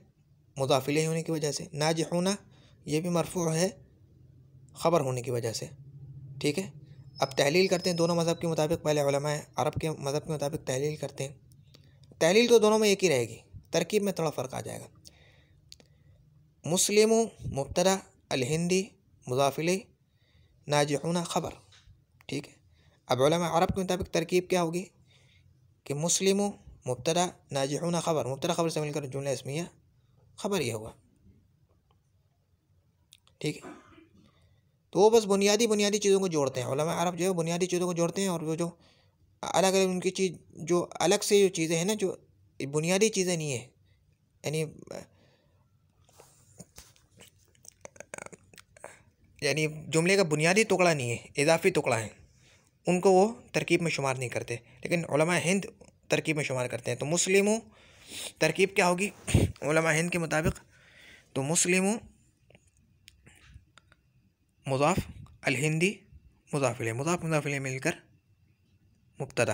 मुज़ाफ़ इलैह होने की वजह से। नाजिहूना ये भी मरफू है ख़बर होने की वजह से। ठीक है। अब तहलील करते हैं दोनों मज़हब के मुताबिक। पहले उलमा अरब के मज़हब के मुताबिक तहलील करते हैं। तहलील तो दोनों में एक ही रहेगी, तरकीब में थोड़ा फ़र्क आ जाएगा। मुस्लिमू मुब्तदा, अल हिंदी मुज़ाफ़ इलैह, नाजिहूना ख़बर। ठीक है। अब उलमा अरब के मुताबिक तरकीब क्या होगी कि मुस्लिमू मुब्तदा, नाजिहूना ख़बर, मुब्तदा ख़बर से मिलकर जुमला इस्मिया ख़बरिया हुआ। ठीक है। तो वो बस बुनियादी चीज़ों को जोड़ते हैं। उलमा अरब जो है बुनियादी चीज़ों को जोड़ते हैं, और वो जो अलग अलग उनकी चीज़ जो अलग से जो चीज़ें हैं ना, जो बुनियादी चीज़ें नहीं है, यानी जुमले का बुनियादी टुकड़ा नहीं है, इजाफी टुकड़ा है, उनको वो तरकीब में शुमार नहीं करते। लेकिन उलमा हिंद तरकीब में शुमार करते हैं। तो मुस्लिमों तरकीब क्या होगी उलमा हिंद के मुताबिक? तो मुस्लिमों मुज़ाफ़, अल हिंदी मुज़ाफ़ इलैह, मुज़ाफ़ मुज़ाफ़ इलैह मिलकर मुब्तदा,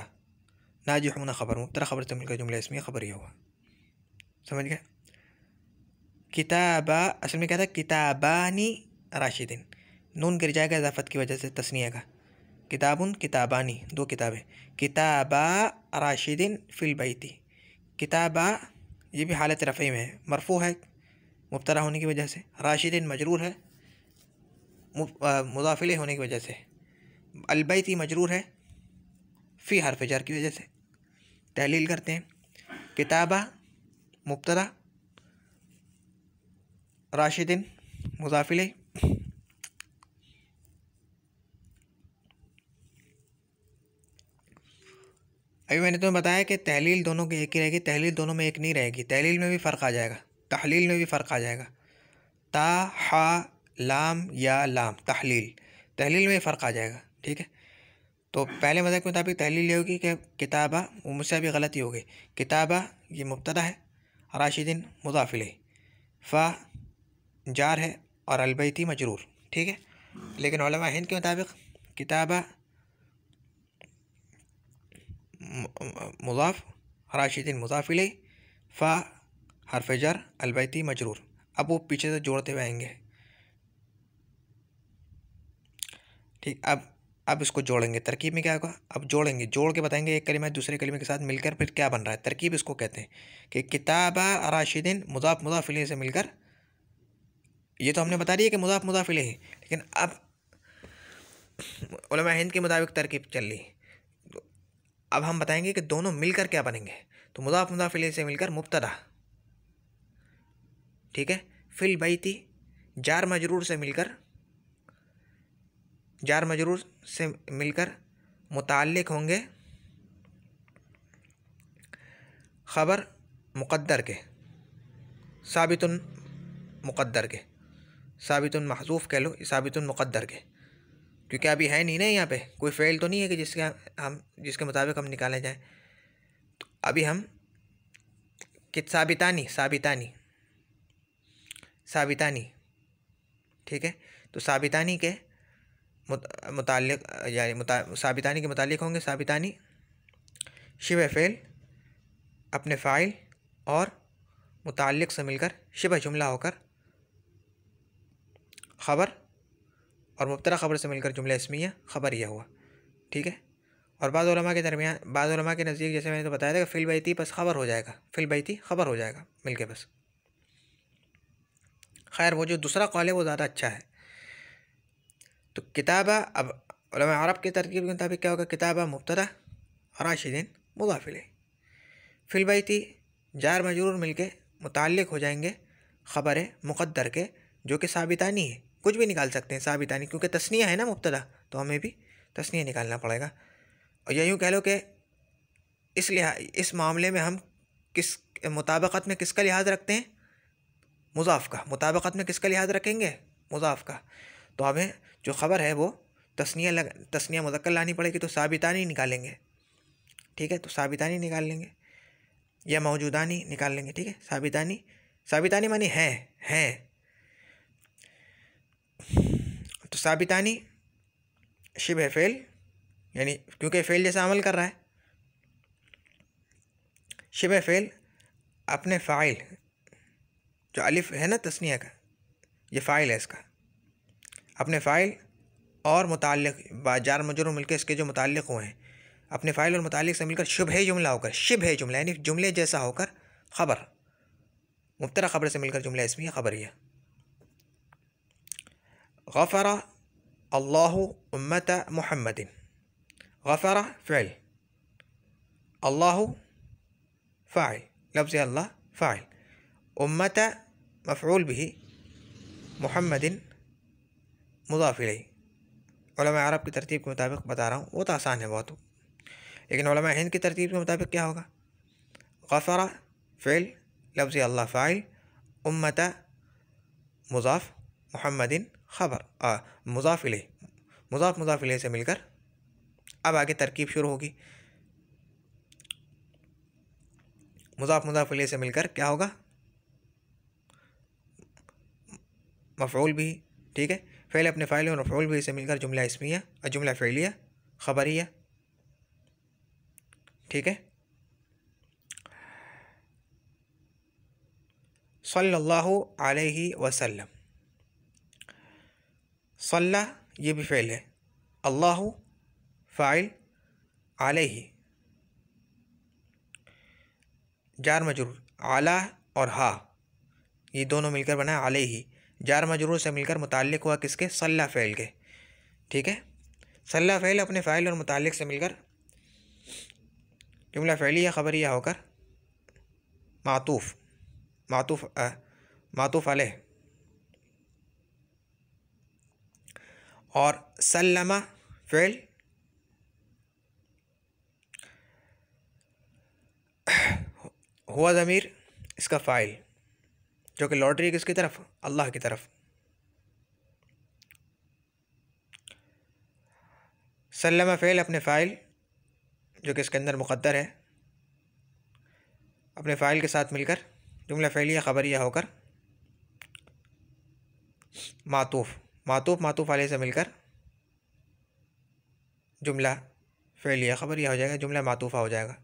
नाजिहूना ख़बर, मुब्तदा ख़बर से मिलकर जुमला इस्मिया ख़बरिया हुआ। समझ गए? किताबा असल में क्या था? किताबानी राशिदिन, नून गिर जाएगा इजाफत की वजह से तस्निया का। किताबुन किताबानी दो किताबें। किताबा राशिदिन फ़िल बैती, किताबा ये भी हालत रफ़ई में है, मरफू है मुब्तदा होने की वजह से। राशिदिन मजरूर है मुज़ाफ़ इलैह होने की वजह से। अल बैती मजरूर है फ़ी हर्फ जर की वजह से। तहलील करते हैं। किताबा मुब्तदा, राशिदिन मुज़ाफ इलैह। अभी मैंने तुम्हें बताया कि तहलील दोनों की एक ही रहेगी, तहलील दोनों में एक नहीं रहेगी, तहलील में भी फ़र्क आ जाएगा, तहलील में भी फ़र्क आ जाएगा। ता, हा, लाम या लाम, तहलील, तहलील में फ़र्क आ जाएगा। ठीक है, तो पहले मज़हब के मुताबिक तहलील ये होगी कि किताबा, वो मुझसे भी गलती हो गई, किताबा ये मुब्तदा है, राशिदिन मुज़ाफ इलैह, फ़ा जार है और अलबैती मजरूर। ठीक है, लेकिन उलमा हिंद के मुताबिक किताबा मुज़ाफ, राशिदिन मुज़ाफ इलैह, फ़ा हर्फ जर, अलबैती मजरूर। अब वो पीछे से जोड़ते हुए आएंगे। ठीक, अब इसको जोड़ेंगे, तरकीब में क्या होगा, अब जोड़ेंगे, जोड़ के बताएंगे एक कलिमा दूसरे कलिमे के साथ मिलकर फिर क्या बन रहा है। तरकीब इसको कहते हैं कि किताबा राशिदिन मुज़ाफ मुज़ाफ इलैह से मिलकर, ये तो हमने बता दिया कि मुज़ाफ मुज़ाफ इलैह है, लेकिन अब उलमा हिंद के मुताबिक तरकीब चल रही है। तो अब हम बताएंगे कि दोनों मिलकर क्या बनेंगे। तो मुज़ाफ मुज़ाफ इलैह से मिलकर मुब्तदा, ठीक है, फिल बैती जार मजरूर से मिलकर, जार मजरूर से मिलकर मुताल्लिक होंगे ख़बर मुक़द्दर के, साबितुन मुक़द्दर के, साबितुन महज़ूफ़ कह लो, साबितुन मुक़द्दर के, क्योंकि अभी है नहीं ना यहाँ पे कोई फ़ेल तो नहीं है कि जिसके मुताबिक हम निकाले जाएँ। तो अभी हम कि साबितानी, साबितानी, साबितानी, ठीक है, तो साबितानी के मुताल्लिक यानी साबितानी के मुताल्लिक होंगे साबितानी शिबह फ़ेल अपने फ़ाइल और मुताल्लिक से मिलकर शिबह जुमला होकर ख़बर, और मुब्तदा ख़बर से मिलकर जुमला इस्मिया ख़बर यह हुआ। ठीक है, और बाद उलमा के दरमियान, बाद उलमा के नज़दीक जैसे मैंने तो बताया था कि फ़िल बैती बस ख़बर हो जाएगा, फ़िल बैती ख़बर हो जाएगा मिलके बस। खैर वो जो दूसरा कौल है वो ज़्यादा अच्छा है। तो किताबा, अब उलमा अरब के तरकीब के मुताबिक क्या होगा, किताबा मुब्तदा, राशिदिन मुज़ाफ इलैह, फ़िल बैती जार मजरूर मिलके मुताल्लिक हो जाएंगे ख़बर मुक़द्दर के, जो कि साबितानी है, कुछ भी निकाल सकते हैं साबितानी, क्योंकि तस्निया है ना मुब्तदा, तो हमें भी तस्निया निकालना पड़ेगा। और यूँ कह लो कि इस मामले में हम किस मुताबकत में किसका लिहाज रखते हैं, मुज़ाफ़ का, मुताबकत में किसका लिहाज रखेंगे, मुज़ाफ़ का। तो हमें जो ख़बर है वो तस्निया मुज़क्कर लानी पड़ेगी, तो साबितानी निकालेंगे। ठीक है, तो साबितानी निकाल लेंगे या मौजूदानी निकाल लेंगे। ठीक है, साबितानी, साबितानी मानी है, तो साबितानी शिबह फ़ेल, यानी क्योंकि फ़ेल जैसा अमल कर रहा है, शिबह फ़ेल अपने फ़ाइल, जो अलिफ है ना तस्निया का, ये फ़ाइल है इसका, अपने फ़ाइल और मुताल्लिक जार मजरूर मिलकर इसके जो मुताल्लिक हुए हैं, अपने फ़ाइल और मुताल्लिक से मिलकर शुबह जुमला होकर, शिबह जुमला यानी जुमले जैसा होकर ख़बर, मुब्तदा ख़बर से मिलकर जुमला इस्मिया ख़बरिया। गफ़रा अल्लाहु उम्मत मुहम्मदिन, गफ़रा फ़िल, अल्लाहु फ़ाइल, लफ्ज़ अल्लाह फ़ाइल, उम्मत मफ़ऊल बिही, मुहम्मदिन मुज़ाफ़ इलैह। उलमा अरब की तरतीब के मुताबिक बता रहा हूँ, वो तो आसान है बहुत, लेकिन उलमा हिंद की तरतीब के मुताबिक क्या होगा, गफ़रा फ़िल, लफ्ज़ अल्लाह फ़ाइल, उम्मत मुज़ाफ़, मुहम्मदिन ख़बर, मुज़ाफ़ इलैह, मुज़ाफ़ इलैह से मिलकर अब आगे तरकीब शुरू होगी। मुज़ाफ़ इलैह से मिलकर क्या होगा, मफ़ऊल भी। ठीक है, फ़ेल अपने फ़ाइल और मफ़ऊल भी से मिलकर जुमला इस्मिया और जुमला फ़ेलिया ख़बरिया। ठीक है, सल्लल्लाहु अलैहि वसल्लम, सल्ला ये भी फ़ेल है, अल्लाहु फ़ाइल, अलैहि जार मजरूर, आला और हा ये दोनों मिलकर बना अलैहि, जार मजरूर से मिलकर मुताल्लिक हुआ किसके, सल्ला फ़ेल के। ठीक है, सल्ला फ़ेल अपने फ़ाइल और मुताल्लिक से मिलकर जुमला फ़िलिया ख़बरिया होकर मातूफ़ मातूफ़ मातूफ़ अलैह। और सल्लमा फ़िल हुआ ज़मीर इसका फ़ाइल, जो कि लौट रही है किसकी तरफ? अल्लाह की तरफ। सल्लमा फ़िल अपने फ़ाइल जो कि इसके अंदर मुक़द्दर है, अपने फ़ाइल के साथ मिलकर जुमला फ़िलिया ख़बरिया होकर मातूफ़ मातूफ़ अलैह से मिलकर जुमला फ़िलिया ख़बरिया हो जाएगा, जुमला मातूफ़ा हो जाएगा।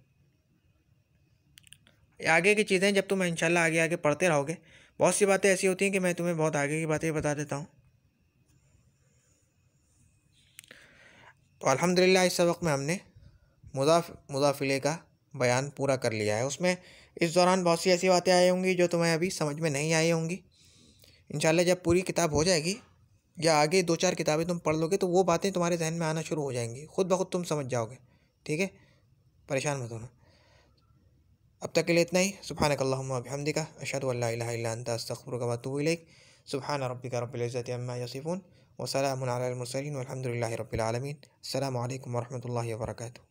आगे की चीज़ें जब तुम इंशाल्लाह आगे आगे पढ़ते रहोगे, बहुत सी बातें ऐसी होती हैं कि मैं तुम्हें बहुत आगे की बातें बता देता हूँ। तो अल्हम्दुलिल्लाह इस सबक में हमने मुज़ाफ़ इलैह का बयान पूरा कर लिया है। उसमें इस दौरान बहुत सी ऐसी बातें आई होंगी जो तुम्हें अभी समझ में नहीं आई होंगी। इंशाल्लाह जब पूरी किताब हो जाएगी या आगे 2-4 किताबें तुम पढ़ लोगे तो वो बातें तुम्हारे जहन में आना शुरू हो जाएंगी, खुद ब खुद तुम समझ जाओगे। ठीक है, परेशान मत होना। अब तक के लिए इतना ही। सुब्हानकल्लाहुम्मा व बिहम्दिका अशहदु अल्ला इलाहा इल्ला अंता अस्तगफिरुका व अतूबु इलैक। सुब्हान रब्बिका रब्बिल इज़्ज़ति अम्मा यसिफून व सलामुन अलल मुरसलीन वल्हम्दुलिल्लाहि रब्बिल आलमीन। अस्सलामु अलैकुम व रहमतुल्लाहि व बरकातुहू।